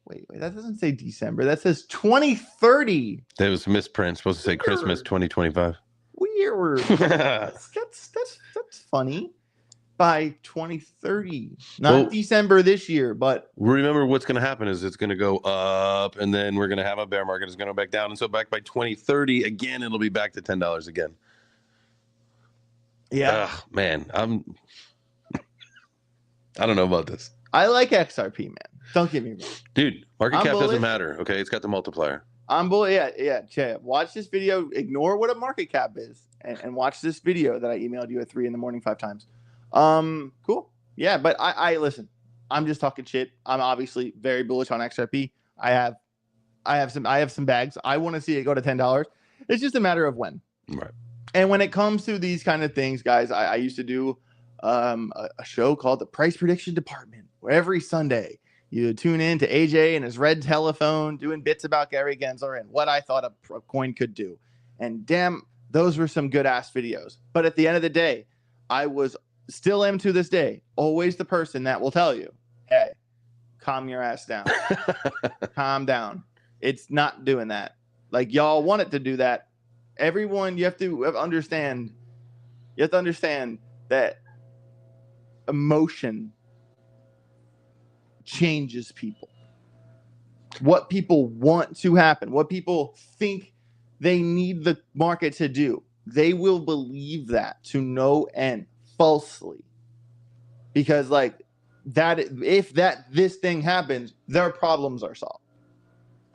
wait, that doesn't say December. That says 2030. That was misprint. Supposed to say Christmas 2025. Weird. that's funny. By 2030, not December this year, but remember what's going to happen is it's going to go up, and then we're going to have a bear market. It's going to go back down, and so back by 2030 again, it'll be back to $10 again. Yeah, man, I don't know about this. I like XRP, man. Don't get me wrong, dude. Market cap doesn't matter. Okay, it's got the multiplier. I'm bullish. Yeah. Watch this video. Ignore what a market cap is, and watch this video that I emailed you at 3 a.m. 5 times. Cool. Yeah, but I listen. I'm just talking shit. I'm obviously very bullish on XRP. I have some bags. I want to see it go to $10. It's just a matter of when. Right. And when it comes to these kind of things, guys, I used to do a show called the Price Prediction Department, where every Sunday you tune in to AJ and his red telephone doing bits about Gary Gensler and what I thought a coin could do. And damn, those were some good ass videos. But at the end of the day, I still am to this day always the person that will tell you, hey, calm your ass down. Calm down. It's not doing that. Like, y'all want it to do that. Everyone, you have to understand that emotion changes people. What people want to happen, what people think they need the market to do, they will believe that to no end. Falsely, because like that, if this thing happens, their problems are solved.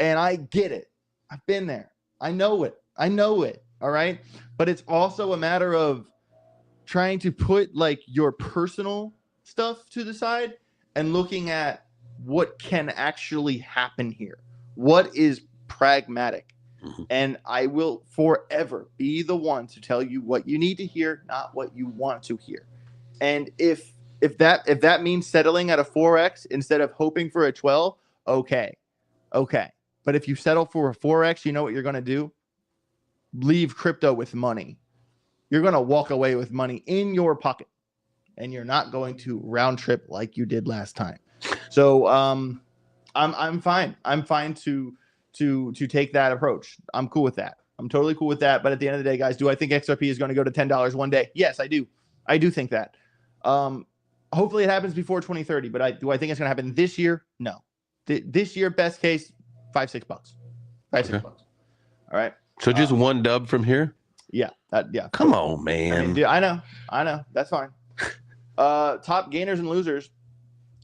And I get it. I've been there. I know it. All right. But it's also a matter of trying to put like your personal stuff to the side and looking at what can actually happen here. What is pragmatic? And I will forever be the one to tell you what you need to hear, not what you want to hear. And if that means settling at a 4x instead of hoping for a 12, okay. But if you settle for a 4x, you know what you're going to do? Leave crypto with money. You're going to walk away with money in your pocket, and you're not going to round trip like you did last time. So I'm fine. I'm fine to take that approach. I'm cool with that. I'm totally cool with that. But at the end of the day, guys, do I think XRP is going to go to $10 one day? Yes, I do. I do think that. Hopefully it happens before 2030, but do I think it's going to happen this year? No. This year, best case, $5-6. $5-6. All right. So just one dub from here? Yeah. Yeah. Come on, man. I mean, dude, I know. That's fine. Top gainers and losers.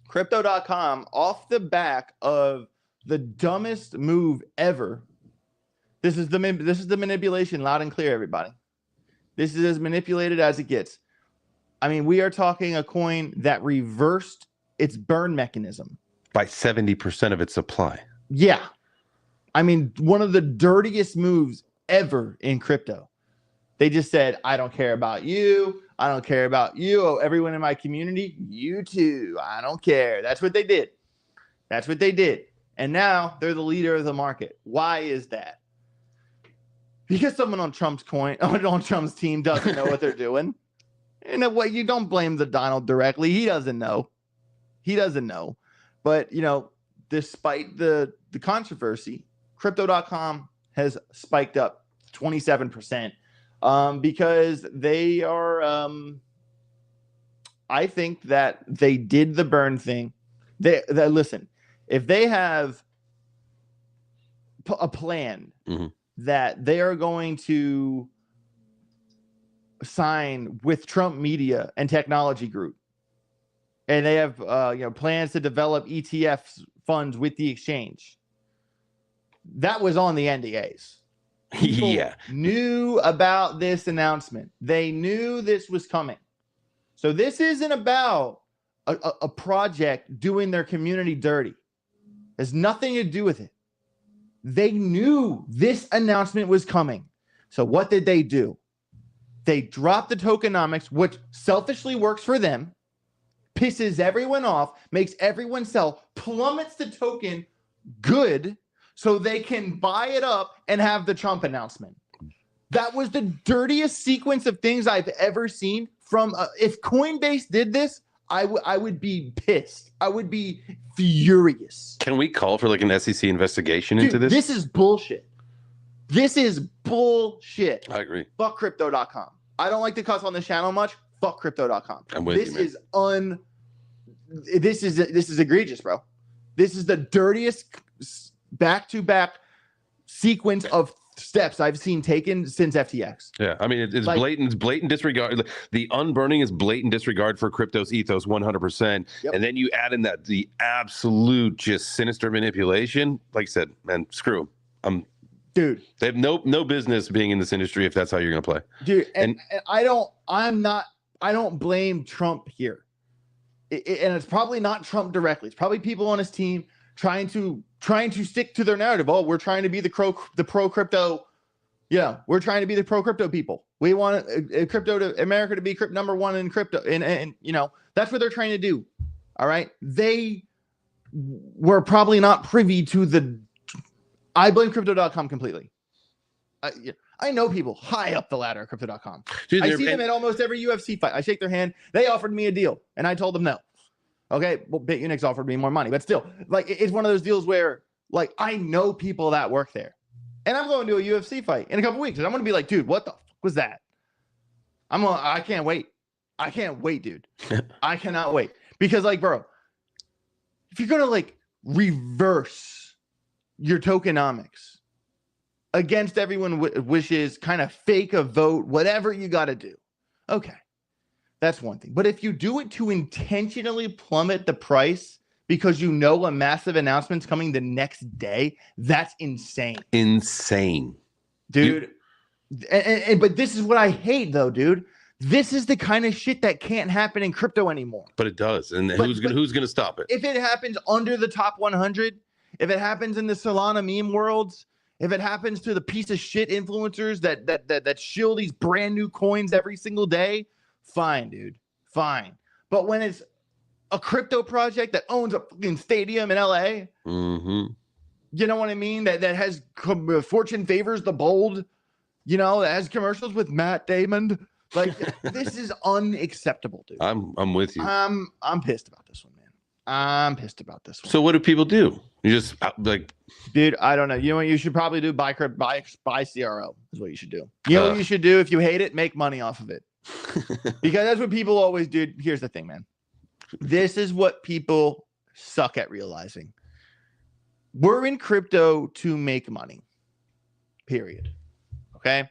Crypto.com, off the back of the dumbest move ever. This is the manipulation, loud and clear, everybody. This is as manipulated as it gets. I mean, we are talking a coin that reversed its burn mechanism by 70% of its supply. Yeah. I mean, one of the dirtiest moves ever in crypto. They just said, I don't care about you. I don't care about you. Oh, everyone in my community, you too. I don't care. That's what they did. And now they're the leader of the market. Why is that? Because someone on Trump's team doesn't know what they're doing. In a way, you don't blame the Donald directly. He doesn't know. But, despite the controversy, Crypto.com has spiked up 27%. Because they are, I think that they did the burn thing. They listen, if they have a plan that they are going to sign with Trump Media and Technology Group, and they have plans to develop ETF funds with the exchange, that was on the NDAs. People knew about this announcement. They knew this was coming. So this isn't about a project doing their community dirty. It has nothing to do with it. They knew this announcement was coming. So what did they do? They dropped the tokenomics, which selfishly works for them, pisses everyone off, makes everyone sell, plummets the token good so they can buy it up and have the Trump announcement. That was the dirtiest sequence of things I've ever seen. From if Coinbase did this, I would be pissed. I would be furious. Can we call for like an SEC investigation into this? This is bullshit. This is bullshit. I agree. Fuck crypto.com. I don't like to cuss on this channel much. Fuck crypto.com. I'm with you, man. This is egregious, bro. This is the dirtiest back-to-back sequence of steps I've seen taken since FTX. Yeah, I mean, it's like, blatant disregard. The unburning is blatant disregard for crypto's ethos, 100%. Yep. And then you add in the absolute just sinister manipulation. Like I said, man, screw them. Dude, they have no business being in this industry if that's how you're gonna play. Dude, and I don't blame Trump here. And it's probably not Trump directly. It's probably people on his team trying to stick to their narrative. Oh, we're trying to be the pro crypto. Yeah, we're trying to be the pro crypto people. We want crypto to America to be number one in crypto, and you know that's what they're trying to do. All right, they were probably not privy to the. I blame crypto.com completely. I know people high up the ladder at crypto.com. Dude, I see them at almost every UFC fight. I shake their hand. They offered me a deal, and I told them no. Okay, well, Bitunix offered me more money, but still, like, it's one of those deals where, like, I know people that work there, and I'm going to a UFC fight in a couple weeks, and I'm going to be like, dude, what the fuck was that? I can't wait. I can't wait, dude. I cannot wait because, like, bro, if you're going to like reverse your tokenomics against everyone wishes, kind of fake a vote, whatever you got to do. Okay, that's one thing. But if you do it to intentionally plummet the price because you know a massive announcement's coming the next day, that's insane. Insane. Dude. But this is what I hate, though, dude. This is the kind of shit that can't happen in crypto anymore. But it does. And who's gonna stop it? If it happens under the top 100, if it happens in the Solana meme worlds, if it happens to the piece of shit influencers that shill these brand new coins every single day, fine, dude, fine. But when it's a crypto project that owns a fucking stadium in LA, you know what I mean? That has fortune favors the bold, you know, that has commercials with Matt Damon. Like, this is unacceptable, dude. I'm with you. I'm pissed about this one, man. I'm pissed about this one. So what do people do? You just like, dude, I don't know. You know what you should probably do? Buy CRO is what you should do. You know what you should do if you hate it? Make money off of it. Because that's what people always do. Here's the thing, man. This is what people suck at realizing. We're in crypto to make money. Period. Okay?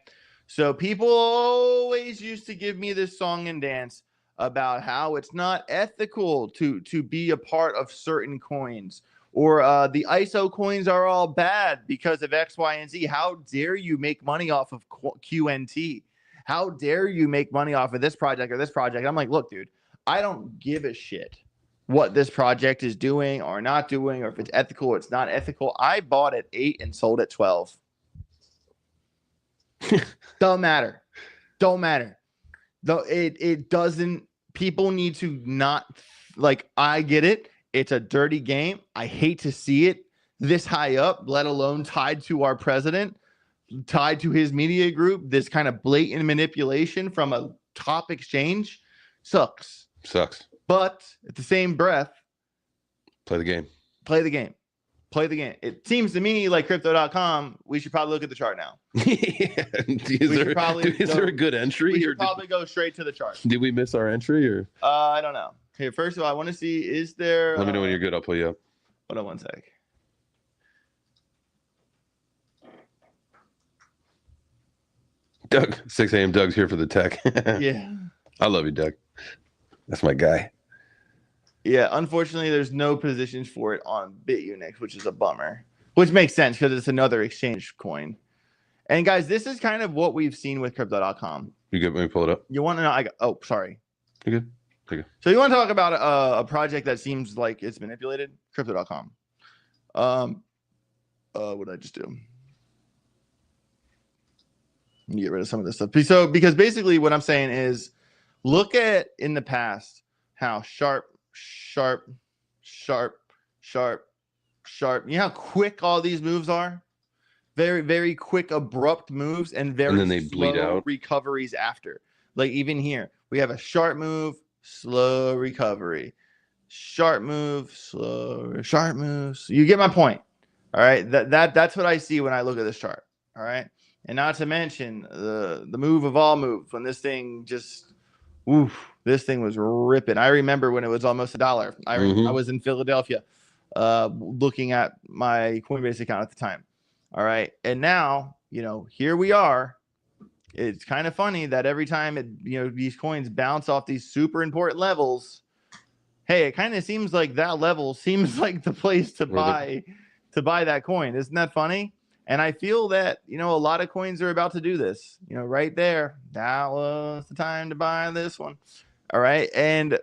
So people always used to give me this song and dance about how it's not ethical to be a part of certain coins, or the ISO coins are all bad because of X, Y, and Z. How dare you make money off of QNT? How dare you make money off of this project or this project? I'm like, look, dude, I don't give a shit what this project is doing or not doing, or if it's ethical or it's not ethical. I bought at 8 and sold at 12. Don't matter. Don't matter. Though it doesn't. People need to not, like, I get it. It's a dirty game. I hate to see it this high up, let alone tied to our president, tied to his media group. This kind of blatant manipulation from a top exchange sucks. But at the same breath, play the game. Play the game. Play the game. It seems to me like crypto.com, we should probably look at the chart now. Is there a good entry? We should probably go straight to the chart. Did we miss our entry, or? I don't know. Okay, first of all, I want to see, is there... Let me know when you're good. I'll pull you up. Hold on one sec. Doug, 6 a.m. Doug's here for the tech. Yeah. I love you, Doug. That's my guy. Yeah, unfortunately, there's no positions for it on Bitunix, which is a bummer. Which makes sense because it's another exchange coin. And guys, this is kind of what we've seen with crypto.com. You good? Let me pull it up. You want to know? Oh, sorry. You good? Okay. So you want to talk about a project that seems like it's manipulated? Crypto.com. What did I just do? Let me get rid of some of this stuff. So, because basically what I'm saying is, look at in the past how sharp sharp. You know how quick all these moves are? Very, very quick, abrupt moves and very then they bleed slow out. recoveries after. Like even here, we have a sharp move, slow recovery. Sharp move, slow, sharp moves. You get my point. All right. That's what I see when I look at this chart. All right. And not to mention the move of all moves when this thing just this thing was ripping. I remember when it was almost $1. I was in Philadelphia looking at my Coinbase account at the time. All right. And now, here we are. It's kind of funny that every time these coins bounce off these super important levels, hey, it kind of seems like that level seems like the place to buy that coin. Isn't that funny? And I feel that, a lot of coins are about to do this, right there. That was the time to buy this one. All right. And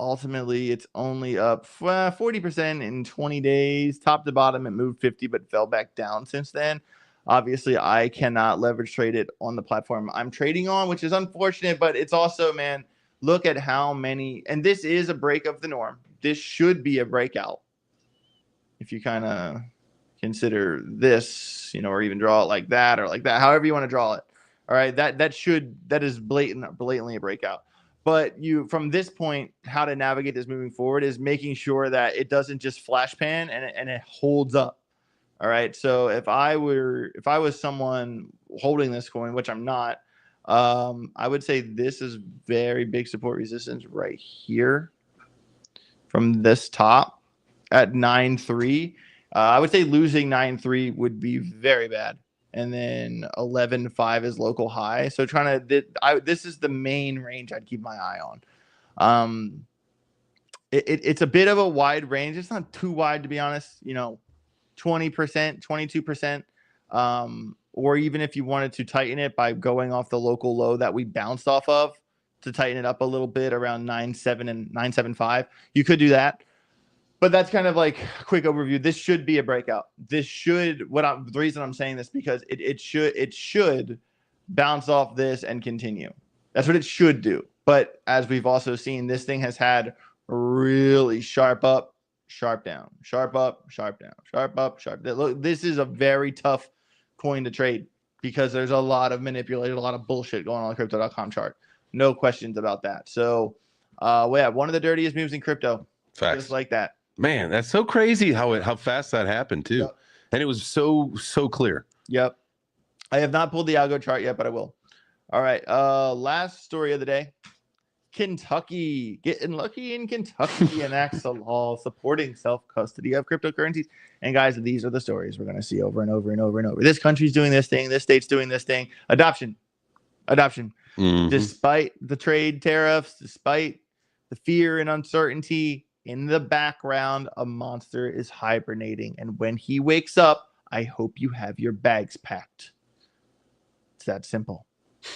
ultimately, it's only up 40% in 20 days. Top to bottom, it moved 50, but fell back down since then. Obviously, I cannot leverage trade it on the platform I'm trading on, which is unfortunate, but it's also, man, look at how many, and this is a break of the norm. This should be a breakout. If you kind of consider this, or even draw it like that or like that, however you want to draw it. All right, that is blatantly a breakout. But from this point, how to navigate this moving forward is making sure that it doesn't just flash pan and it holds up. All right. So if I was someone holding this coin, which I'm not, I would say this is very big support resistance right here from this top at 9.3. I would say losing 9.3 would be very bad. And then 11.5 is local high. So this is the main range I'd keep my eye on. It's a bit of a wide range. It's not too wide, to be honest. 20%, 22%. Or even if you wanted to tighten it by going off the local low that we bounced off of to tighten it up a little bit around 9.7 and 9.75, you could do that. But that's kind of like a quick overview. This should be a breakout. The reason I'm saying this because it should bounce off this and continue. That's what it should do. But as we've also seen, this thing has had really sharp up, sharp down, sharp up, sharp down, sharp up, sharp down. Look, this is a very tough coin to trade because there's a lot of manipulated, a lot of bullshit going on the crypto.com chart. No questions about that. So, one of the dirtiest moves in crypto. Facts. Just like that. Man, that's so crazy how fast that happened too. Yep. And it was so clear. Yep. I have not pulled the algo chart yet, but I will. All right. Last story of the day. Kentucky getting lucky in Kentucky enacts a law supporting self-custody of cryptocurrencies. And guys, these are the stories we're going to see over and over and over and over. This country's doing this thing. This state's doing this thing. Adoption. Mm-hmm. Despite the trade tariffs, despite the fear and uncertainty, in the background, a monster is hibernating. And when he wakes up, I hope you have your bags packed. It's that simple.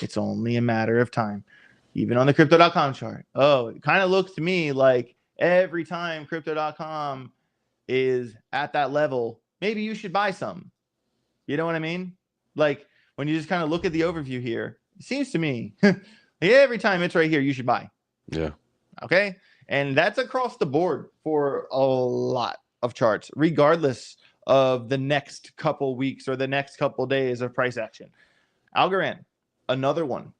It's only a matter of time. Even on the crypto.com chart. Oh, it kind of looks to me like every time crypto.com is at that level, maybe you should buy some. You know what I mean? Like when you just kind of look at the overview here, it seems to me every time it's right here, you should buy. Yeah. Okay. And that's across the board for a lot of charts, regardless of the next couple weeks or the next couple days of price action. Algorand, another one,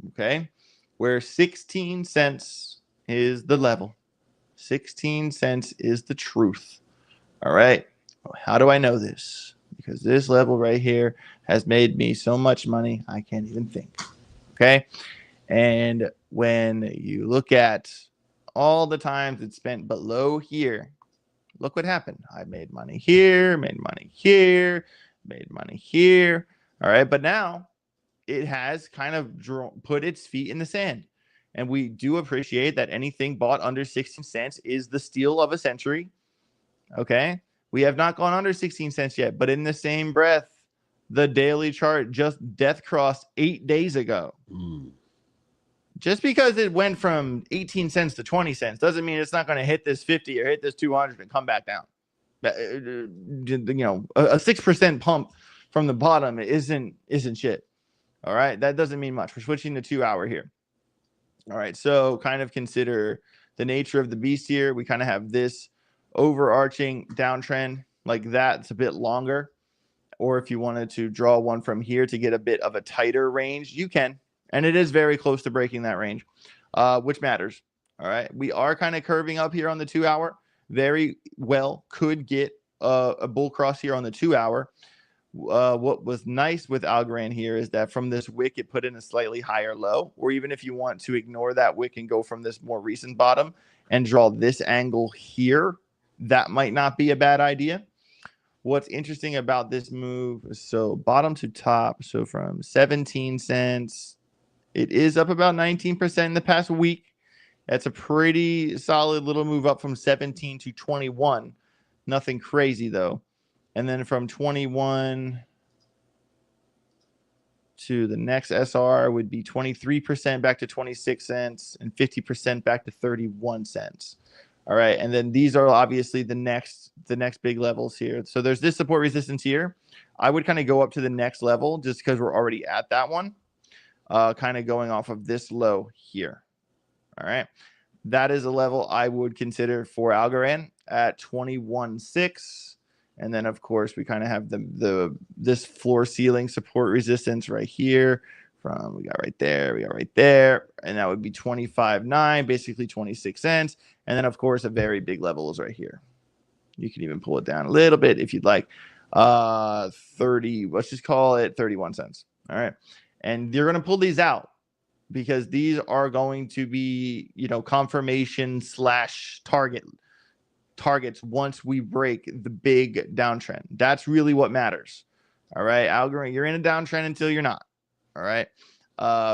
okay, where 16 cents is the level. 16 cents is the truth. All right. How do I know this? Because this level right here has made me so much money, I can't even think. Okay. And when you look at all the times it's spent below here, look what happened. I made money here, made money here, made money here. All right. But now it has kind of put its feet in the sand. And we do appreciate that anything bought under 16 cents is the steal of a century. Okay. We have not gone under 16 cents yet, but in the same breath, the daily chart just death crossed 8 days ago. Just because it went from 18 cents to 20 cents doesn't mean it's not going to hit this 50 or hit this 200 and come back down. A 6% pump from the bottom isn't shit. All right. That doesn't mean much. We're switching to 2 hour here. All right. So kind of consider the nature of the beast here. We kind of have this overarching downtrend like that, it's a bit longer. Or if you wanted to draw one from here to get a bit of a tighter range, you can. And it is very close to breaking that range, which matters. All right. We are kind of curving up here on the 2 hour. Very well could get a bull cross here on the 2 hour. What was nice with Algorand here is that from this wick, it put in a slightly higher low. Or even if you want to ignore that wick and go from this more recent bottom and draw this angle here, that might not be a bad idea. What's interesting about this move, so bottom to top, so from 17 cents, it is up about 19% in the past week. That's a pretty solid little move up from 17 to 21. Nothing crazy, though. And then from 21 to the next SR would be 23% back to 26 cents and 50% back to 31 cents. All right, and then these are obviously the next big levels here. So there's this support resistance here. I would kind of go up to the next level just because we're already at that one, kind of going off of this low here. All right, that is a level I would consider for Algorand at 21.6. And then, of course, we kind of have this floor ceiling support resistance right here. We got right there, and that would be 25.9, basically 26 cents. And then, of course, a very big level is right here. You can even pull it down a little bit if you'd like. 30, let's just call it 31 cents. All right. And you're going to pull these out because these are going to be, confirmation / targets once we break the big downtrend. That's really what matters. All right. Algorand, you're in a downtrend until you're not. All right.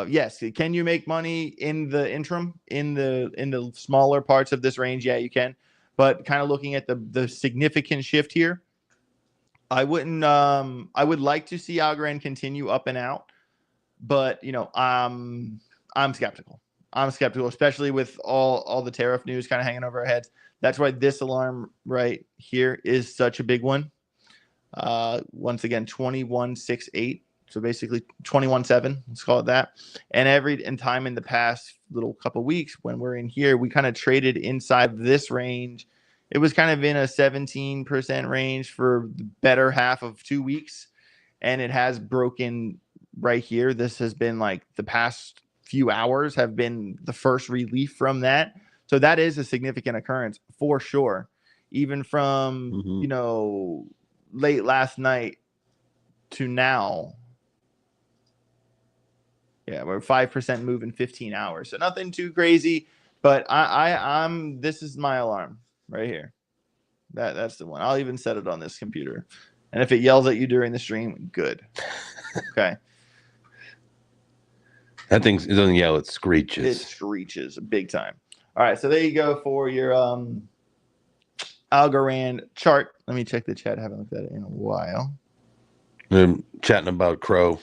Yes. Can you make money in the interim in the smaller parts of this range? Yeah, you can. But kind of looking at the significant shift here, I wouldn't. I would like to see Algorand continue up and out, but I'm skeptical. I'm skeptical, especially with all the tariff news kind of hanging over our heads. That's why this alarm right here is such a big one. Once again, 21.68. So basically 21.7, let's call it that. And time in the past little couple weeks when we're in here, we kind of traded inside this range. It was kind of in a 17% range for the better half of 2 weeks. And it has broken right here. This has been like the past few hours have been the first relief from that. So that is a significant occurrence for sure. Even from, late last night to now. Yeah, we're 5% move in 15 hours. So nothing too crazy, but I'm this is my alarm right here. That's the one. I'll even set it on this computer. And if it yells at you during the stream, good. Okay. That thing, it doesn't yell, it screeches. It screeches big time. All right, so there you go for your Algorand chart. Let me check the chat. I haven't looked at it in a while. I'm chatting about Crow.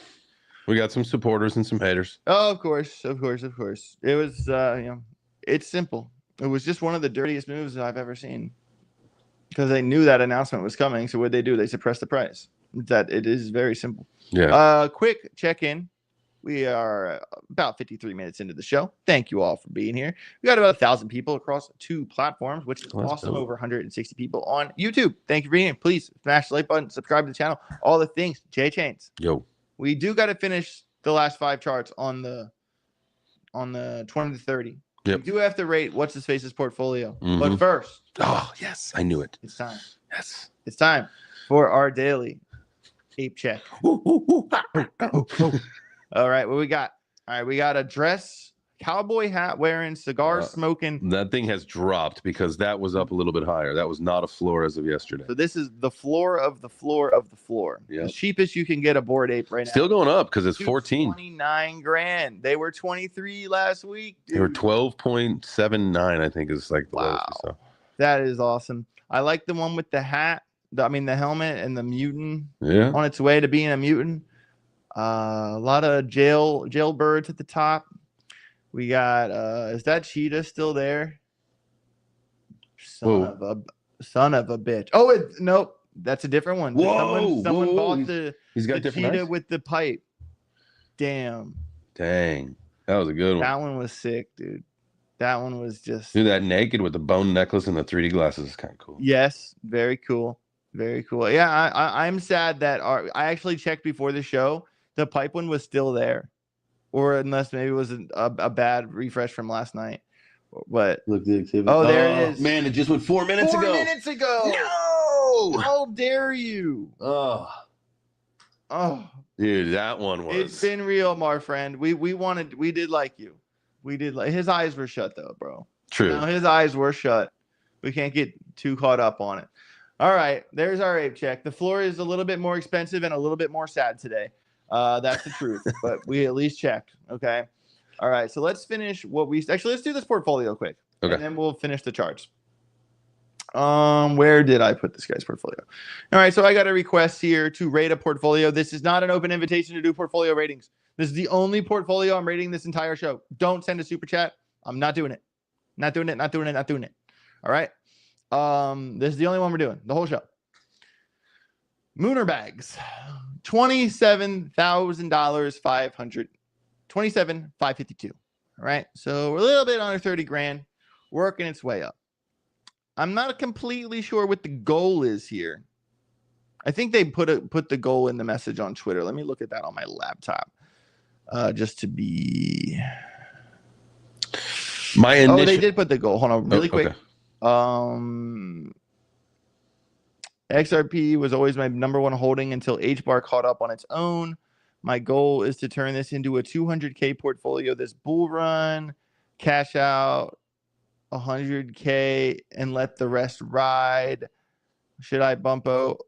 We got some supporters and some haters. Oh, of course. It was, it's simple. It was just one of the dirtiest moves that I've ever seen because they knew that announcement was coming. So what they do? They suppress the price. That it is very simple. Yeah. Quick check-in. We are about 53 minutes into the show. Thank you all for being here. We got about 1,000 people across 2 platforms, which is awesome. Over 160 people on YouTube. Thank you for being here. Please smash the like button, subscribe to the channel, all the things. J Chains. Yo. We do got to finish the last 5 charts on the 20 to 30. Yep. We do have to rate what's his face's portfolio. But first. Oh, yes. I knew it. It's time. Yes. It's time for our daily ape check. All right, what we got? All right, we got a dress, cowboy hat wearing, cigar smoking. That thing has dropped because that was up a little bit higher. That was not a floor as of yesterday. So this is the floor of the floor of the floor. Yep. The cheapest you can get a Bored Ape right now. Still going up because it's 14. 29 grand. They were 23 last week. Dude. They were 12.79, I think is like the lowest we saw. That is awesome. I like the one with the hat. The helmet and the mutant on its way to being a mutant. A lot of jailbirds at the top. We got is that cheetah still there? Son of a bitch. Oh, nope, that's a different one. Whoa, someone bought the cheetah eyes? with the pipe. Damn. Dang. That was a good one. That one was sick, dude. That one was just... Dude, that naked with the bone necklace and the 3D glasses is kind of cool. Yes, very cool. Very cool. Yeah, I'm sad that I actually checked before the show. The pipe one was still there. Or unless maybe it was a bad refresh from last night. But look, the activity. Oh, there it is. Man, it just went 4 minutes ago. 4 minutes ago. No! How dare you? Oh, dude, that one was. It's been real, my friend. We did like you. We did like his eyes were shut though, bro. True. No, his eyes were shut. We can't get too caught up on it. All right, there's our ape check. The floor is a little bit more expensive and a little bit more sad today. That's the truth, but we at least checked. Okay. All right, so let's finish what we actually let's do this portfolio quick. Okay. And then we'll finish the charts. Where did I put this guy's portfolio? All right, so I got a request here to rate a portfolio. This is not an open invitation to do portfolio ratings. This is the only portfolio I'm rating this entire show. Don't send a super chat. I'm not doing it. Not doing it. Not doing it. Not doing it. All right. This is the only one we're doing the whole show. Mooner bags, $27,000, 500, 27,552. All right. So we're a little bit under 30 grand, working its way up. I'm not completely sure what the goal is here. I think they put the goal in the message on Twitter. Let me look at that on my laptop. Just to be. My initial... Oh, they did put the goal. Hold on, really quick. Okay. XRP was always my number one holding until HBAR caught up on its own. My goal is to turn this into a 200K portfolio this bull run, cash out 100K and let the rest ride. Should I bump up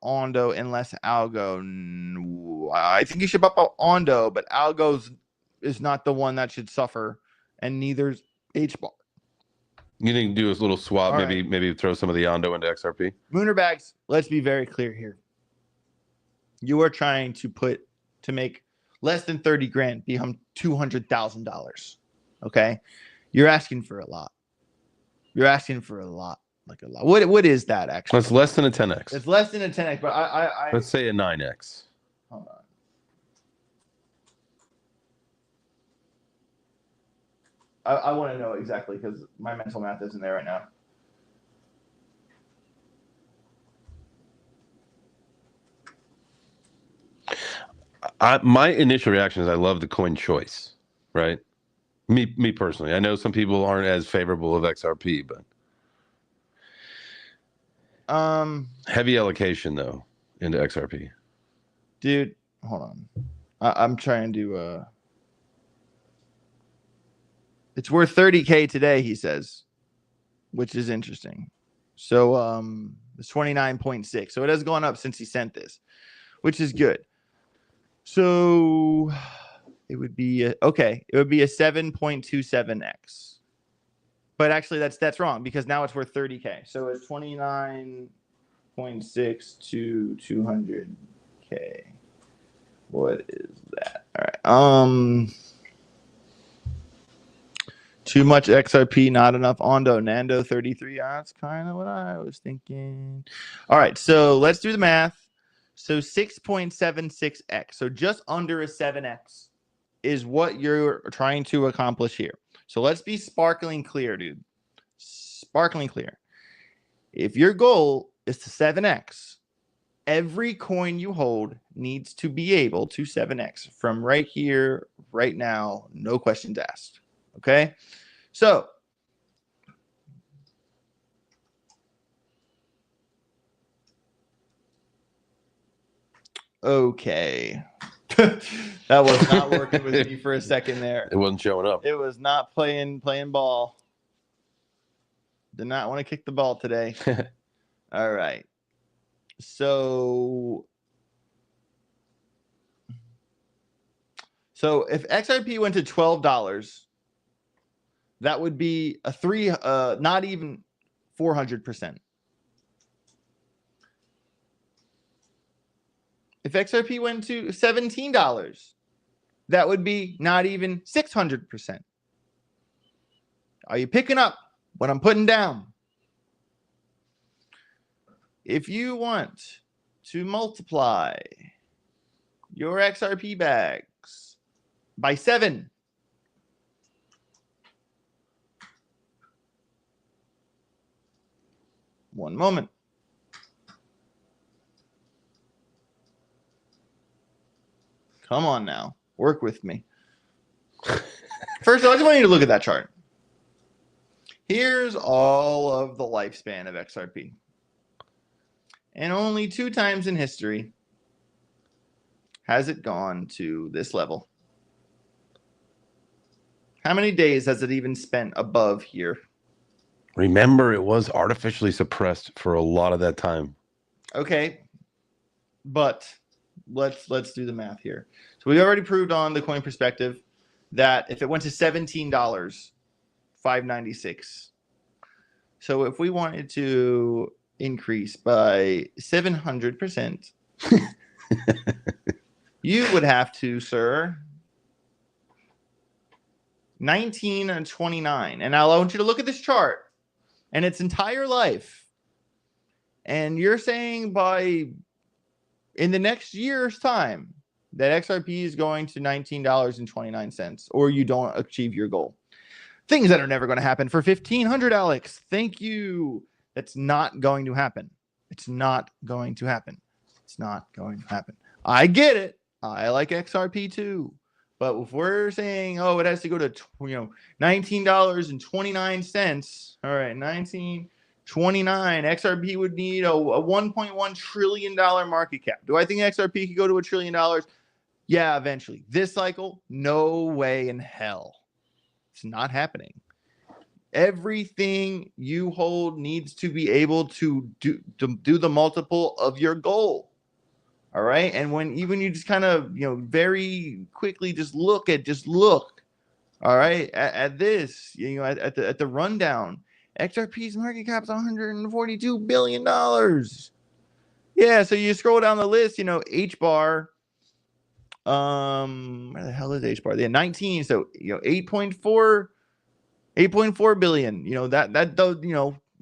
Ondo and less Algo? No, I think you should bump up Ondo, but Algo's is not the one that should suffer, and neither's HBAR. You think do a little swap, All maybe throw some of the Ondo into XRP? Mooner bags, let's be very clear here. You are trying to make less than 30 grand become $200,000. Okay? You're asking for a lot. You're asking for a lot. Like a lot. What is that actually? It's less than a 10x. It's less than a 10x, but I let's say a 9x. Hold on. I want to know exactly because my mental math isn't there right now. My initial reaction is I love the coin choice, right? Me personally. I know some people aren't as favorable of XRP, but heavy allocation though into XRP. Dude, hold on. I'm trying to it's worth 30K today, he says, which is interesting. So it's 29.6. So it has gone up since he sent this, which is good. So it would be okay. It would be a 7.27x. But actually that's wrong because now it's worth 30K. So it's 29.6 to 200K. What is that? All right. Too much XRP, not enough Ondo. Nando 33. That's kind of what I was thinking. All right, so let's do the math. So 6.76x. So just under a 7x is what you're trying to accomplish here. So let's be sparkling clear, dude. Sparkling clear. If your goal is to 7x, every coin you hold needs to be able to 7x from right here, right now, no questions asked. Okay? So, okay. That was not working with me for a second there. It wasn't showing up. It was not playing ball. Did not want to kick the ball today. All right. So if XRP went to $12, that would be a not even 400%. If XRP went to $17, that would be not even 600%. Are you picking up what I'm putting down? If you want to multiply your XRP bags by 7, One moment. Come on now. Work with me. First, I just want you to look at that chart. Here's all of the lifespan of XRP. And only 2 times in history has it gone to this level. How many days has it even spent above here? Remember, it was artificially suppressed for a lot of that time. Okay, but let's do the math here. So we already proved on the coin perspective that if it went to $17, $5.96. So if we wanted to increase by 700%, you would have to, sir, 19 and 29. And I want you to look at this chart and its entire life. And you're saying by in the next year's time that XRP is going to $19.29, or you don't achieve your goal. Things that are never going to happen for 1,500, Alex. Thank you. That's not going to happen. It's not going to happen. It's not going to happen. I get it. I like XRP too. But if we're saying, oh, it has to go to $19.29, all right, 1929, XRP would need a $1.1 trillion market cap. Do I think XRP could go to $1 trillion? Yeah, eventually. This cycle, no way in hell. It's not happening. Everything you hold needs to be able to do the multiple of your goal. All right. And when even you just kind of, very quickly just look. All right. At this, at the rundown, XRP's market cap is $142 billion. Yeah. So you scroll down the list, H bar. Where the hell is H bar? They had 19. So, 8.4 billion.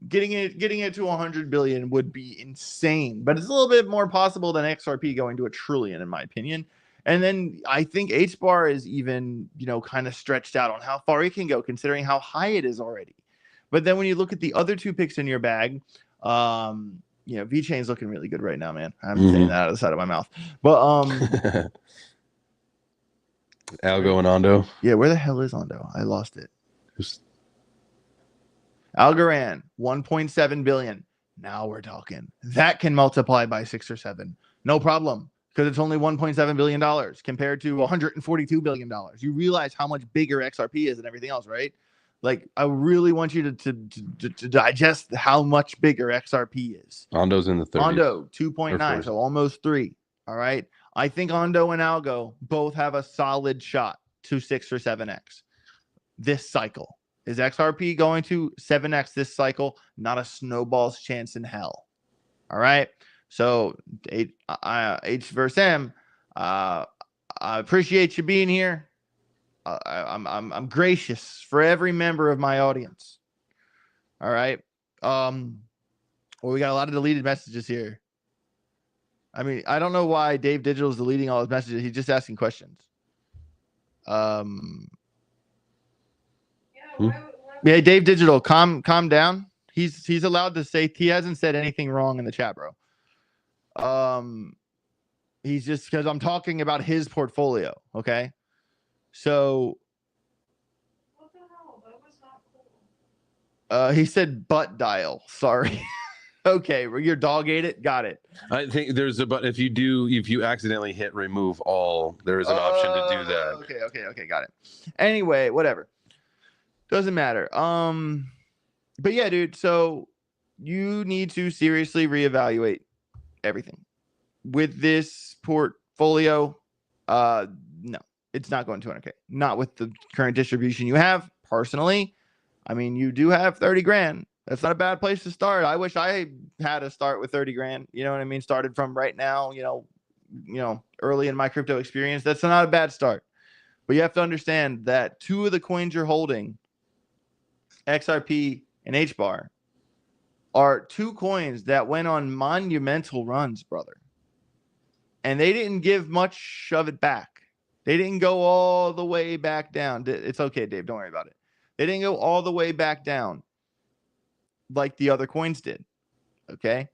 Getting it to 100 billion would be insane, but it's a little bit more possible than XRP going to $1 trillion, in my opinion. And then I think H bar is even, kind of stretched out on how far it can go, considering how high it is already. But then when you look at the other 2 picks in your bag, VeChain's looking really good right now, man. I'm saying that out of the side of my mouth. But Algo and Ondo. Yeah, where the hell is Ondo? I lost it. Algorand, 1.7 billion. Now we're talking. That can multiply by 6 or 7. No problem, because it's only $1.7 billion compared to $142 billion. You realize how much bigger XRP is than everything else, right? Like, I really want you to digest how much bigger XRP is. Ondo's in the 30s. Ondo, 2.9, so almost 3. All right. I think Ondo and Algo both have a solid shot to 6 or 7x this cycle. Is XRP going to 7x this cycle? Not a snowball's chance in hell. All right. So H versus M. I appreciate you being here. I'm gracious for every member of my audience. All right. Well, we got a lot of deleted messages here. I mean, I don't know why Dave Digital is deleting all his messages. He's just asking questions. Yeah, Dave Digital, calm down. He's allowed to say, he hasn't said anything wrong in the chat, bro. He's just, because I'm talking about his portfolio. Okay. So what the hell? That was not cool. He said butt dial. Sorry. Okay, your dog ate it. Got it. I think there's a button. If you accidentally hit remove all, there is an option to do that. Okay, got it. Anyway, whatever. Doesn't matter. But yeah, dude. So you need to seriously reevaluate everything with this portfolio. No, it's not going 200K. Not with the current distribution you have. Personally, I mean, you do have 30 grand. That's not a bad place to start. I wish I had to start with 30 grand. You know what I mean? Started from right now, early in my crypto experience. That's not a bad start. But you have to understand that 2 of the coins you're holding, XRP and HBAR, are 2 coins that went on monumental runs, brother. And they didn't give much of it back. They didn't go all the way back down. It's okay, Dave. Don't worry about it. They didn't go all the way back down like the other coins did. Okay.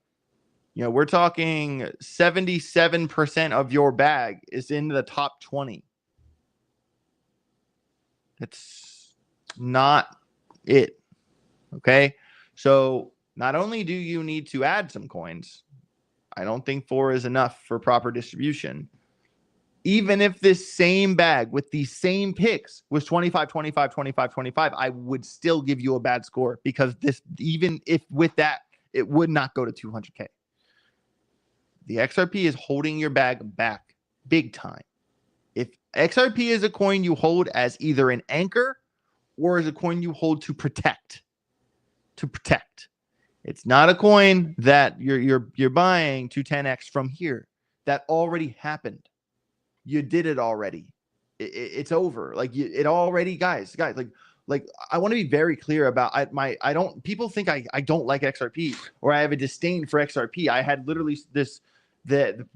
You know, we're talking 77% of your bag is in the top 20. That's not it. Okay. So not only do you need to add some coins, I don't think 4 is enough for proper distribution. Even if this same bag with these same picks was 25, 25, 25, 25, I would still give you a bad score because this, even if with that, it would not go to 200K. The XRP is holding your bag back big time. If XRP is a coin you hold as either an anchor or as a coin you hold to protect, it's not a coin that you're buying to 10x from here. That already happened. You did it already. It's over. Like it already, guys. Like I want to be very clear about I don't. People think I don't like XRP or I have a disdain for XRP. I had literally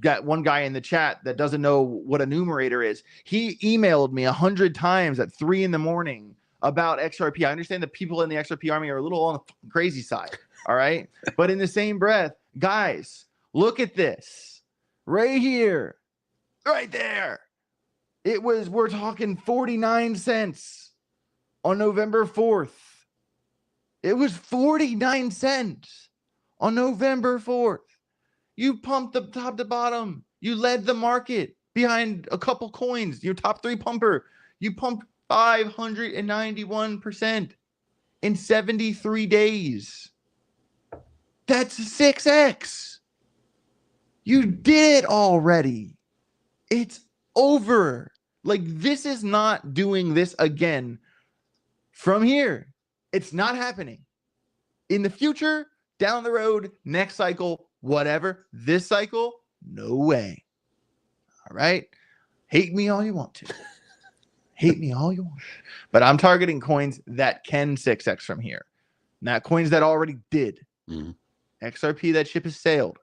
got one guy in the chat that doesn't know what a numerator is. He emailed me 100 times at 3 a.m. about XRP. I understand that people in the XRP army are a little on the crazy side. All right, but in the same breath, guys, look at this right here. Right there. We're talking 49 cents on November 4th. It was 49 cents on November 4th. You pumped the top to bottom. You led the market behind a couple coins. Your top 3 pumper. You pumped 591% in 73 days. That's 6x. You did it already. It's over. Like, this is not doing this again from here. It's not happening. In the future, down the road, next cycle, whatever. This cycle, no way. All right? Hate me all you want to. Hate me all you want. But I'm targeting coins that can 6x from here. Not coins that already did. XRP, that ship has sailed.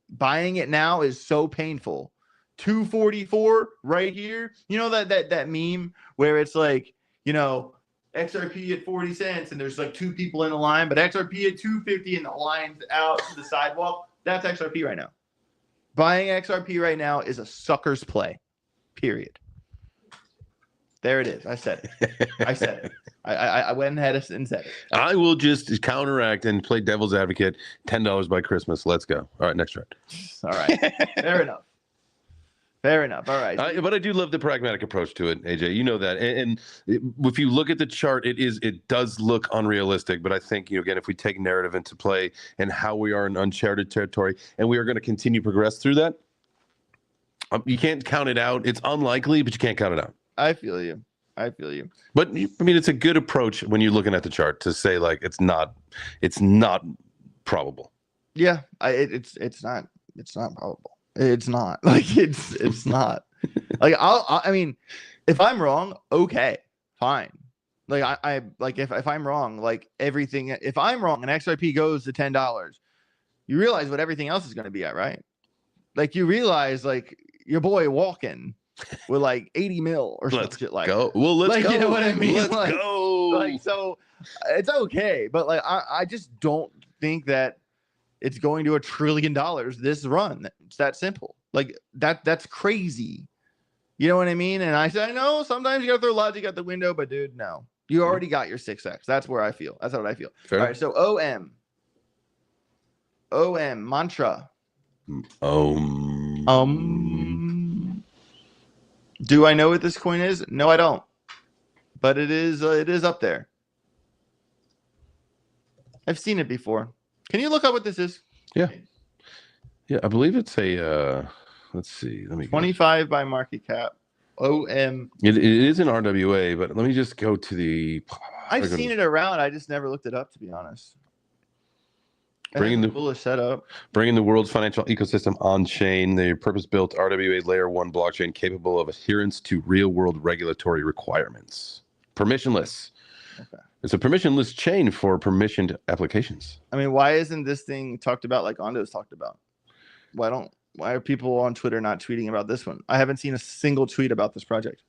Buying it now is so painful. 244 right here. You know that meme where it's like, you know, XRP at 40 cents and there's like 2 people in a line, but XRP at 250 and the line's out to the sidewalk. That's XRP right now. Buying XRP right now is a sucker's play. Period. There it is. I said it. I said it. I went ahead and said it. I will just counteract and play devil's advocate. $10 by Christmas. Let's go. All right, next round. All right. Fair enough. Fair enough. All right. But I do love the pragmatic approach to it, AJ. You know that. And if you look at the chart, it does look unrealistic. But I think, you know, again, if we take narrative into play and how we are in uncharted territory and we are going to continue to progress through that, you can't count it out. It's unlikely, but you can't count it out. I feel you. But I mean, it's a good approach when you're looking at the chart to say like it's not probable. Yeah, it's not probable. It's not like it's not like I mean, if I'm wrong, okay, fine. Like I like if I'm wrong, like everything. If I'm wrong and XRP goes to $10, you realize what everything else is going to be at, right? Like you realize like your boy walking with like 80 mil or some shit like go. that. Well, let's like, go. You know what I mean? Let's like, go. Like, so it's okay. But like, I just don't think that it's going to $1 trillion this run. It's that simple. Like that's crazy. You know what I mean? And I said, I know sometimes you got to throw logic out the window, but dude, no. You already got your 6x. That's where I feel. That's what I feel. Fair. All right. So OM mantra. Do I know what this coin is? No, I don't. But it is up there. I've seen it before. Can you look up what this is? Yeah. Yeah, I believe it's a let's see. Let me 25 by market cap. OM. It is an RWA, but let me just go to the I've seen it around. I just never looked it up, to be honest. Bringing the bullish setup. Bringing the world's financial ecosystem on chain, the purpose-built RWA layer 1 blockchain capable of adherence to real-world regulatory requirements. Permissionless. Okay. It's a permissionless chain for permissioned applications. I mean, why isn't this thing talked about like Ondo's talked about? Why are people on Twitter not tweeting about this one? I haven't seen a single tweet about this project.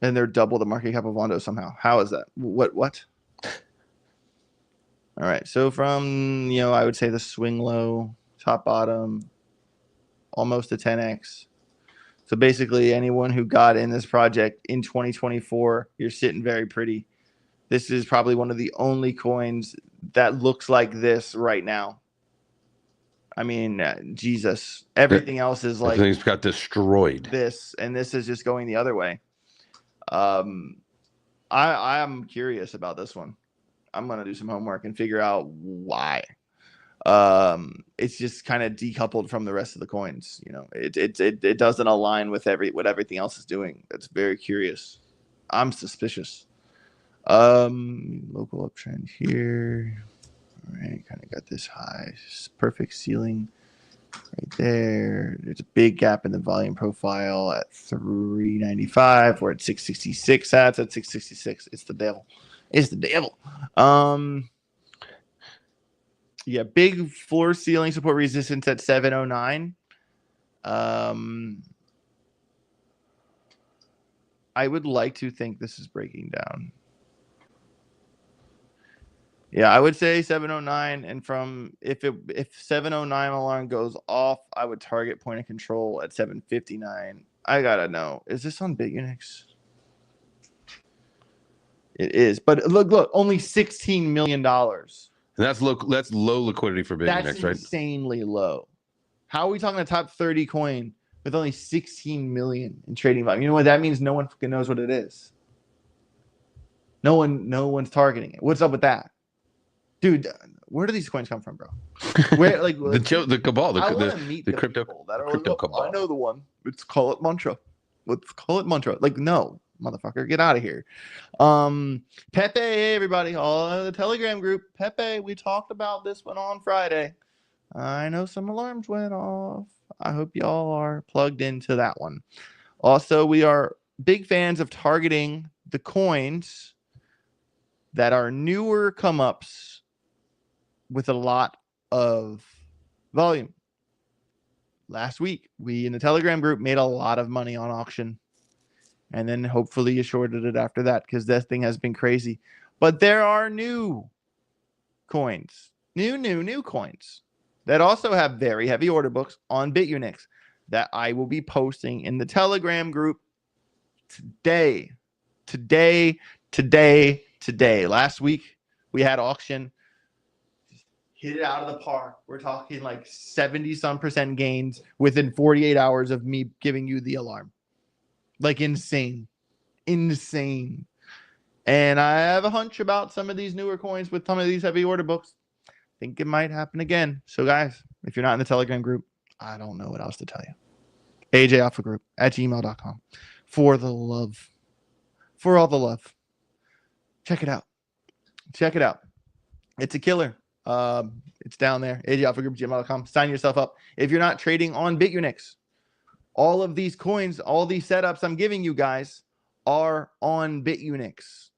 And they're double the market cap of Ondo somehow. How is that? What? All All right. So from, I would say the swing low, top bottom, almost a 10x. So basically anyone who got in this project in 2024, you're sitting very pretty. This is probably one of the only coins that looks like this right now. I mean, Jesus, everything else is like everything's got destroyed. This, and this is just going the other way. I'm curious about this one. I'm gonna do some homework and figure out why. It's just kind of decoupled from the rest of the coins. It doesn't align with what everything else is doing. That's very curious. I'm suspicious. Local uptrend here. All right, kind of got this high, perfect ceiling right there. There's a big gap in the volume profile at 395. We're at 666. That's at 666. It's the devil. It's the devil. Yeah, big floor ceiling support resistance at 709. I would like to think this is breaking down. Yeah, I would say 709, and from if 709 alarm goes off, I would target point of control at 759. I gotta know, is this on Bitunix? It is, but look, only $16 million. And that's low liquidity for Bitunix, right? That's insanely low. How are we talking a top 30 coin with only 16 million in trading volume? You know what that means? No one fucking knows what it is. No one's targeting it. What's up with that? Dude, where do these coins come from, bro? Where the cabal, the crypto cabal. I know the one. Let's call it mantra. Like, no, motherfucker, get out of here. Pepe, hey everybody, all in the Telegram group. Pepe, we talked about this one on Friday. I know some alarms went off. I hope y'all are plugged into that one. Also, we are big fans of targeting the coins that are newer come-ups with a lot of volume. Last week, we in the Telegram group made a lot of money on auction. And then hopefully you shorted it after that because that thing has been crazy. But there are new coins, new coins that also have very heavy order books on Bitunix that I will be posting in the Telegram group today. Last week, we had auction. Hit it out of the park. We're talking like 70-some% gains within 48 hours of me giving you the alarm. Like insane. And I have a hunch about some of these newer coins with some of these heavy order books. I think it might happen again. So guys, if you're not in the Telegram group, I don't know what else to tell you. AJAlphagroup@gmail.com. For the love. For all the love. Check it out. It's a killer. It's down there. AJAlphagroup@gmail.com. Sign yourself up. If you're not trading on Bitunix, all of these coins, all these setups I'm giving you guys are on Bitunix.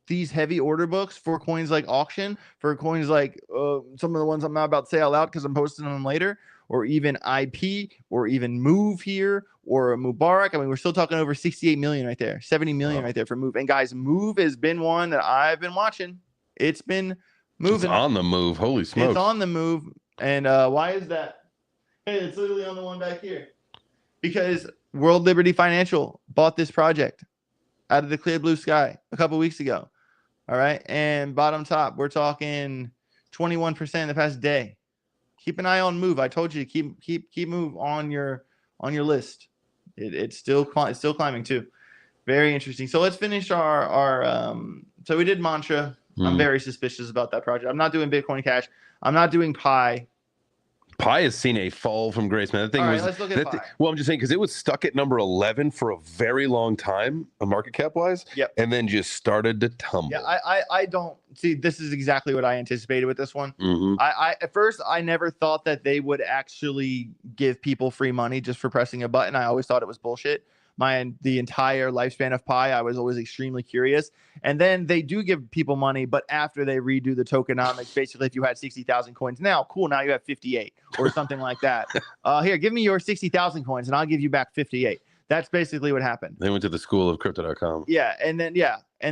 These heavy order books for coins like auction, for coins like some of the ones I'm not about to say out loud because I'm posting them later, or even IP, or even Move here, or Mubarak. I mean, we're still talking over 68 million right there, 70 million right there for Move. And guys, Move has been one that I've been watching. It's been moving. It's on the move. Holy smokes. It's on the move. And why is that? Hey, it's literally on the one back here. Because World Liberty Financial bought this project out of the clear blue sky a couple weeks ago. All right. And bottom top, we're talking 21% the past day. Keep an eye on Move. I told you to keep Move on your list. It's still climbing too. Very interesting. So let's finish our so we did Mantra. I'm very suspicious about that project. I'm not doing Bitcoin Cash. I'm not doing Pi. Pi has seen a fall from grace, man. That thing was. Let's look at Pi. Well, I'm just saying because it was stuck at number 11 for a very long time, market cap wise. Yep. And then just started to tumble. Yeah, I don't see. This is exactly what I anticipated with this one. I at first I never thought that they would actually give people free money just for pressing a button. I always thought it was bullshit. The entire lifespan of Pi, I was always extremely curious. And then they do give people money, but after they redo the tokenomics, basically, if you had 60,000 coins now, cool, now you have 58 or something like that. Here, give me your 60,000 coins and I'll give you back 58. That's basically what happened. They went to the school of crypto.com. Yeah, and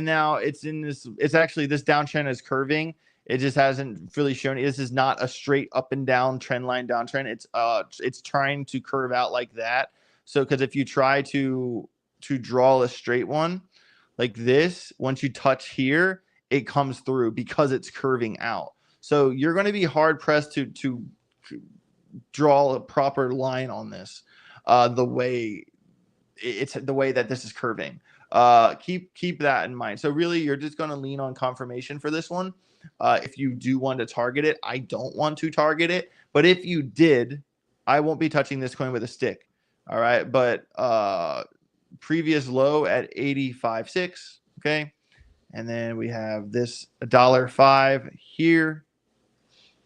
now it's in this. It's actually this downtrend is curving. It just hasn't really shown. This is not a straight up and down trend line downtrend. It's trying to curve out like that. So because if you try to draw a straight one like this, once you touch here, it comes through because it's curving out. So you're going to be hard pressed to draw a proper line on this. The way that this is curving. Keep that in mind. So really, you're just going to lean on confirmation for this one. If you do want to target it, I don't want to target it. But if you did, I won't be touching this coin with a stick. All right. But previous low at 85.6. Okay. And then we have this $1.05 here.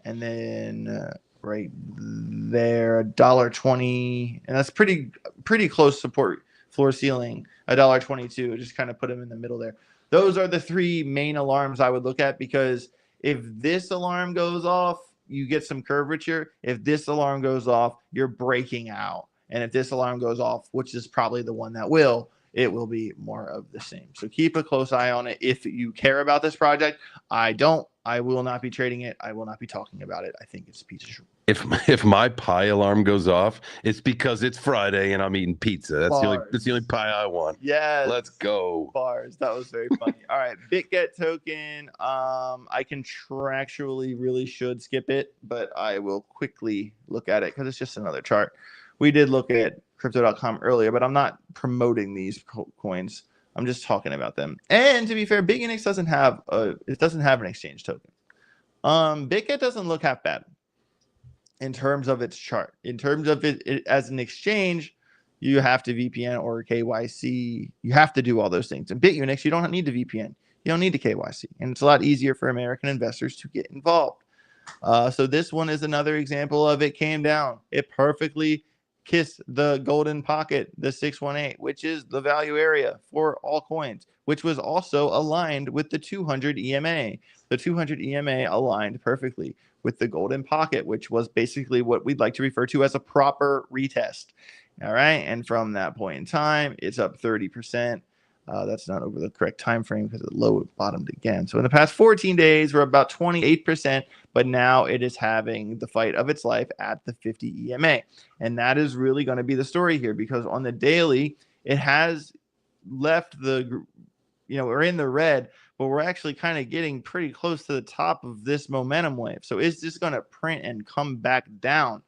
And then right there, $1.20. And that's pretty close support floor ceiling, $1.22. Just kind of put them in the middle there. Those are the three main alarms I would look at, because if this alarm goes off, you get some curvature. If this alarm goes off, you're breaking out. And if this alarm goes off, which is probably the one that will, it will be more of the same. So keep a close eye on it if you care about this project. I don't. I will not be trading it. I will not be talking about it. I think it's a piece of shit. If my pie alarm goes off, it's because it's Friday and I'm eating pizza. That's the only pie I want. Yes. Let's go. Bars. That was very funny. All right. BitGet token. I contractually really should skip it, but I will quickly look at it because it's just another chart. We did look at crypto.com earlier, but I'm not promoting these coins. I'm just talking about them. And to be fair, Bitunix doesn't have an exchange token. BitGet doesn't look half bad in terms of its chart. In terms of it as an exchange, you have to VPN or KYC. You have to do all those things. In Bitunix, you don't need to VPN. You don't need to KYC. And it's a lot easier for American investors to get involved. So this one is another example of it came down. It perfectly kissed the golden pocket, the 618, which is the value area for all coins, which was also aligned with the 200 EMA. The 200 EMA aligned perfectly with the golden pocket, which was basically what we'd like to refer to as a proper retest. All right. And from that point in time, it's up 30%. That's not over the correct time frame because it low bottomed again. So in the past 14 days, we're about 28%, but now it is having the fight of its life at the 50 EMA. And that is really going to be the story here, because on the daily, it has left we're in the red, but we're actually kind of getting pretty close to the top of this momentum wave. So is this going to print and come back down?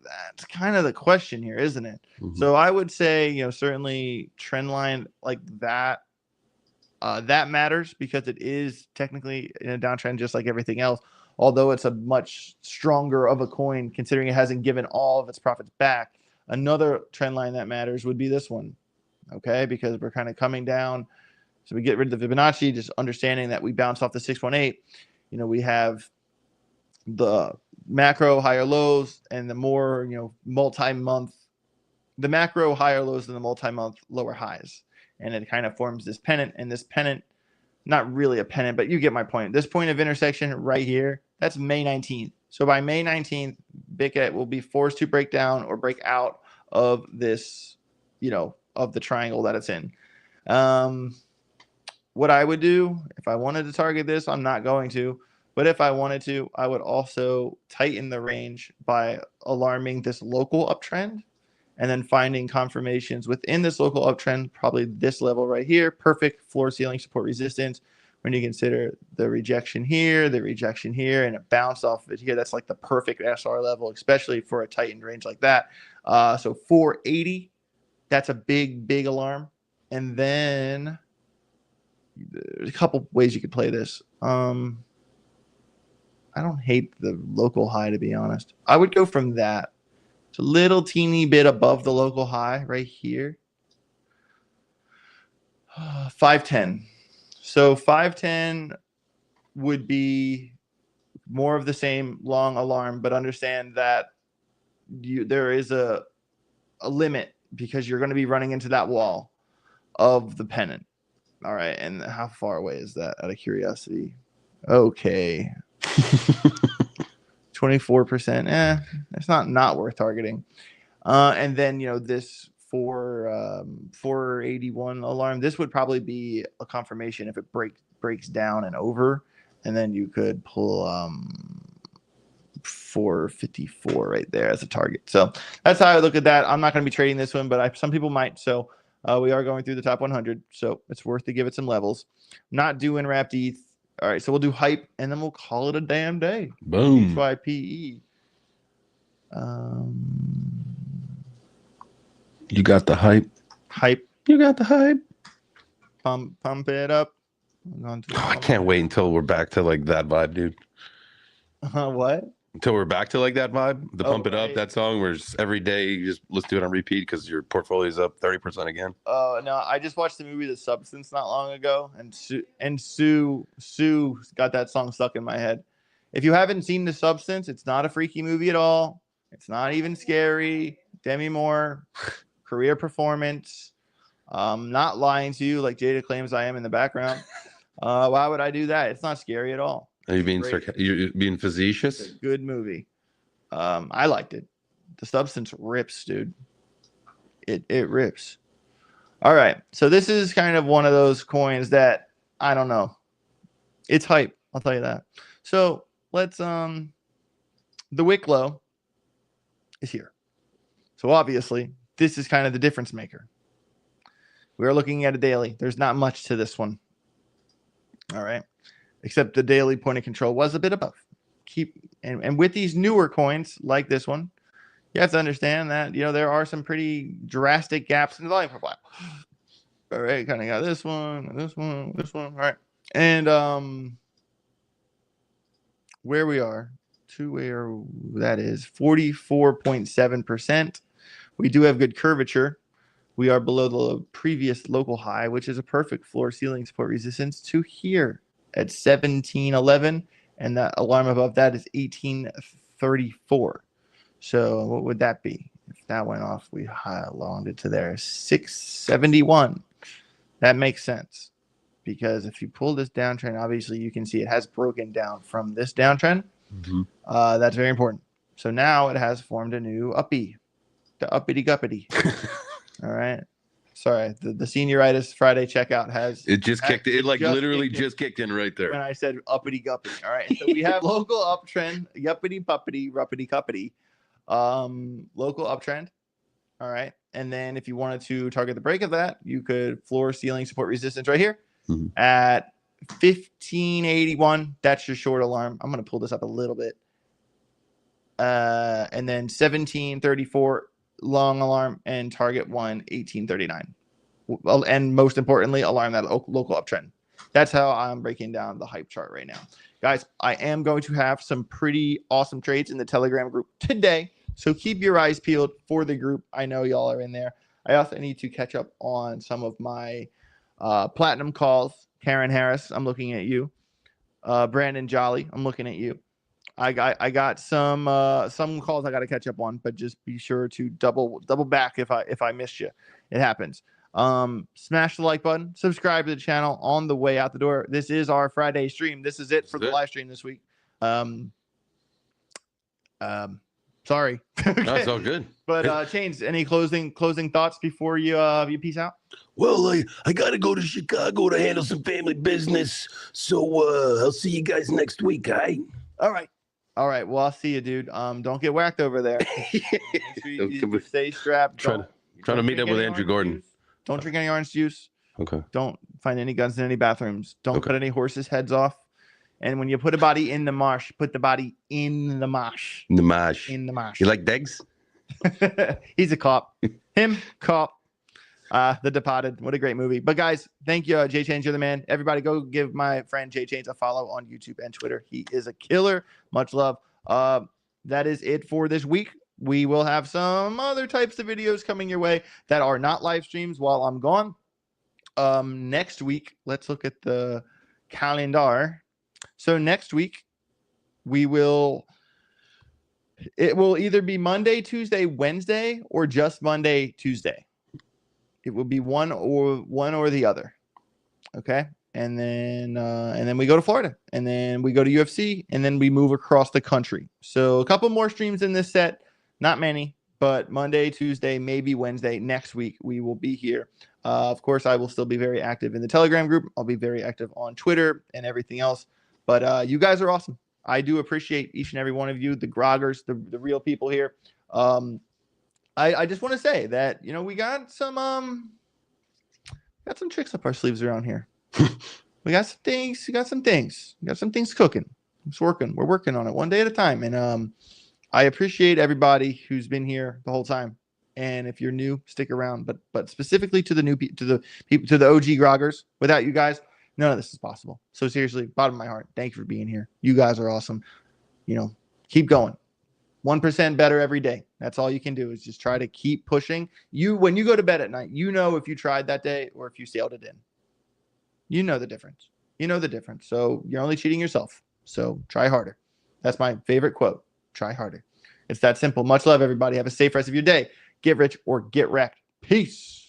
That's kind of the question here, isn't it? Mm-hmm. So I would say, certainly trend line like that, that matters, because it is technically in a downtrend just like everything else, although it's a much stronger of a coin considering it hasn't given all of its profits back. Another trend line that matters would be this one, okay? Because we're kind of coming down. So we get rid of the Fibonacci, just understanding that we bounce off the 618. We have the macro higher lows and the more, multi-month, the macro higher lows and the multi-month lower highs. And it kind of forms this pennant, and this pennant, not really a pennant, but you get my point. This point of intersection right here, that's May 19th. So by May 19th, BitGet will be forced to break down or break out of this, of the triangle that it's in. What I would do if I wanted to target this, I'm not going to, but if I wanted to, I would also tighten the range by alarming this local uptrend and then finding confirmations within this local uptrend, probably this level right here, perfect floor ceiling support resistance. When you consider the rejection here, and a bounce off of it here, that's like the perfect SR level, especially for a tightened range like that. So 480, that's a big alarm. And then there's a couple ways you could play this. I don't hate the local high, to be honest. I would go from that to a little teeny bit above the local high right here. 510. So 510 would be more of the same long alarm, but understand that there is a limit, because you're going to be running into that wall of the pennant. All right. And how far away is that, out of curiosity? Okay. 24%. It's not worth targeting. And then, this 481 alarm, this would probably be a confirmation if it breaks down and over and then you could pull 454 right there as a target. So that's how I look at that. I'm not going to be trading this one, but some people might. So we are going through the top 100, so it's worth to give it some levels. Not doing wrapped ETH. All right, so we'll do hype, and then we'll call it a damn day. Boom. HYPE. You got the hype. Hype. You got the hype. Pump it up. I can't wait until we're back to like that vibe, dude. What? Until we're back to like that vibe, the Pump It Up, right. that song where just every day you just let's do it on repeat because your portfolio is up 30% again. No, I just watched the movie The Substance not long ago, and Sue got that song stuck in my head. If you haven't seen The Substance, it's not a freaky movie at all. It's not even scary. Demi Moore, career performance. Not lying to you like Jada claims I am in the background. Why would I do that? It's not scary at all. Are you being you're being facetious? It's a good movie. I liked it. The Substance rips, dude. It rips. All right. So this is kind of one of those coins that I don't know. It's hype. I'll tell you that. So let's the wick low is here. So obviously this is kind of the difference maker. We are looking at a daily. There's not much to this one. All right. Except the daily point of control was a bit above. And with these newer coins like this one, you have to understand that, you know, there are some pretty drastic gaps in the volume profile. All right, kind of got this one, this one, this one. All right. And where we are to where that is 44.7%. We do have good curvature. We are below the previous local high, which is a perfect floor ceiling support resistance to here at 1711, and that alarm above that is 1834. So what would that be? If that went off, we longed it to there 671. That makes sense, because if you pull this downtrend, obviously you can see it has broken down from this downtrend. Mm-hmm. That's very important. So now it has formed a new uppy, the uppity guppity. All right. Sorry, the senioritis Friday checkout has kicked it like literally just kicked in right there when I said uppity guppity. All right, so we have local uptrend, yuppity puppity, ruppity cuppity, local uptrend. All right, and then if you wanted to target the break of that, you could floor ceiling support resistance right here at 1581. That's your short alarm. I'm gonna pull this up a little bit, and then 1734. Long alarm and target 1839. Well, and most importantly, alarm that local uptrend. That's how I'm breaking down the hype chart right now. Guys, I am going to have some pretty awesome trades in the Telegram group today. So keep your eyes peeled for the group. I know y'all are in there. I also need to catch up on some of my platinum calls. Karen Harris, I'm looking at you. Brandon Jolly, I'm looking at you. I got some calls I got to catch up on, but just be sure to double back if I missed you. It happens. Smash the like button, subscribe to the channel on the way out the door. This is our Friday stream. This is it for the live stream this week. Sorry. Okay. That's all good. But Chains, any closing thoughts before you peace out? Well, I gotta go to Chicago to handle some family business. So I'll see you guys next week, All right. Well, I'll see you, dude. Don't get whacked over there. You stay strapped. Trying to meet up with Andrew Gordon. Don't drink any orange juice. Okay. Don't find any guns in any bathrooms. Don't cut any horses' heads off. And when you put a body in the marsh, put the body in the marsh. In the marsh. You like Degs? He's a cop. Him, cop. The Departed. What a great movie. But guys, thank you, Jay Chains. You're the man. Everybody go give my friend Jay Chains a follow on YouTube and Twitter. He is a killer. Much love. That is it for this week. We will have some other types of videos coming your way that are not live streams while I'm gone. Next week, let's look at the calendar. So next week, it will either be Monday, Tuesday, Wednesday, or just Monday, Tuesday. It will be one or the other. Okay. And then we go to Florida, and then we go to UFC, and then we move across the country. So a couple more streams in this set, not many, but Monday, Tuesday, maybe Wednesday next week, we will be here. Of course, I will still be very active in the Telegram group. I'll be very active on Twitter and everything else. But you guys are awesome. I do appreciate each and every one of you, the groggers, the real people here. I just want to say that, you know, we got some tricks up our sleeves around here. We got some things. We got some things cooking. It's working. We're working on it one day at a time. And I appreciate everybody who's been here the whole time. And if you're new, stick around. But specifically to the new people, to the OG groggers, without you guys, none of this is possible. So seriously, bottom of my heart, thank you for being here. You guys are awesome. You know, keep going. 1% better every day. That's all you can do is just try to keep pushing. When you go to bed at night, you know if you tried that day or if you sailed it in. You know the difference. You know the difference. So you're only cheating yourself. So try harder. That's my favorite quote. Try harder. It's that simple. Much love, everybody. Have a safe rest of your day. Get rich or get wrecked. Peace.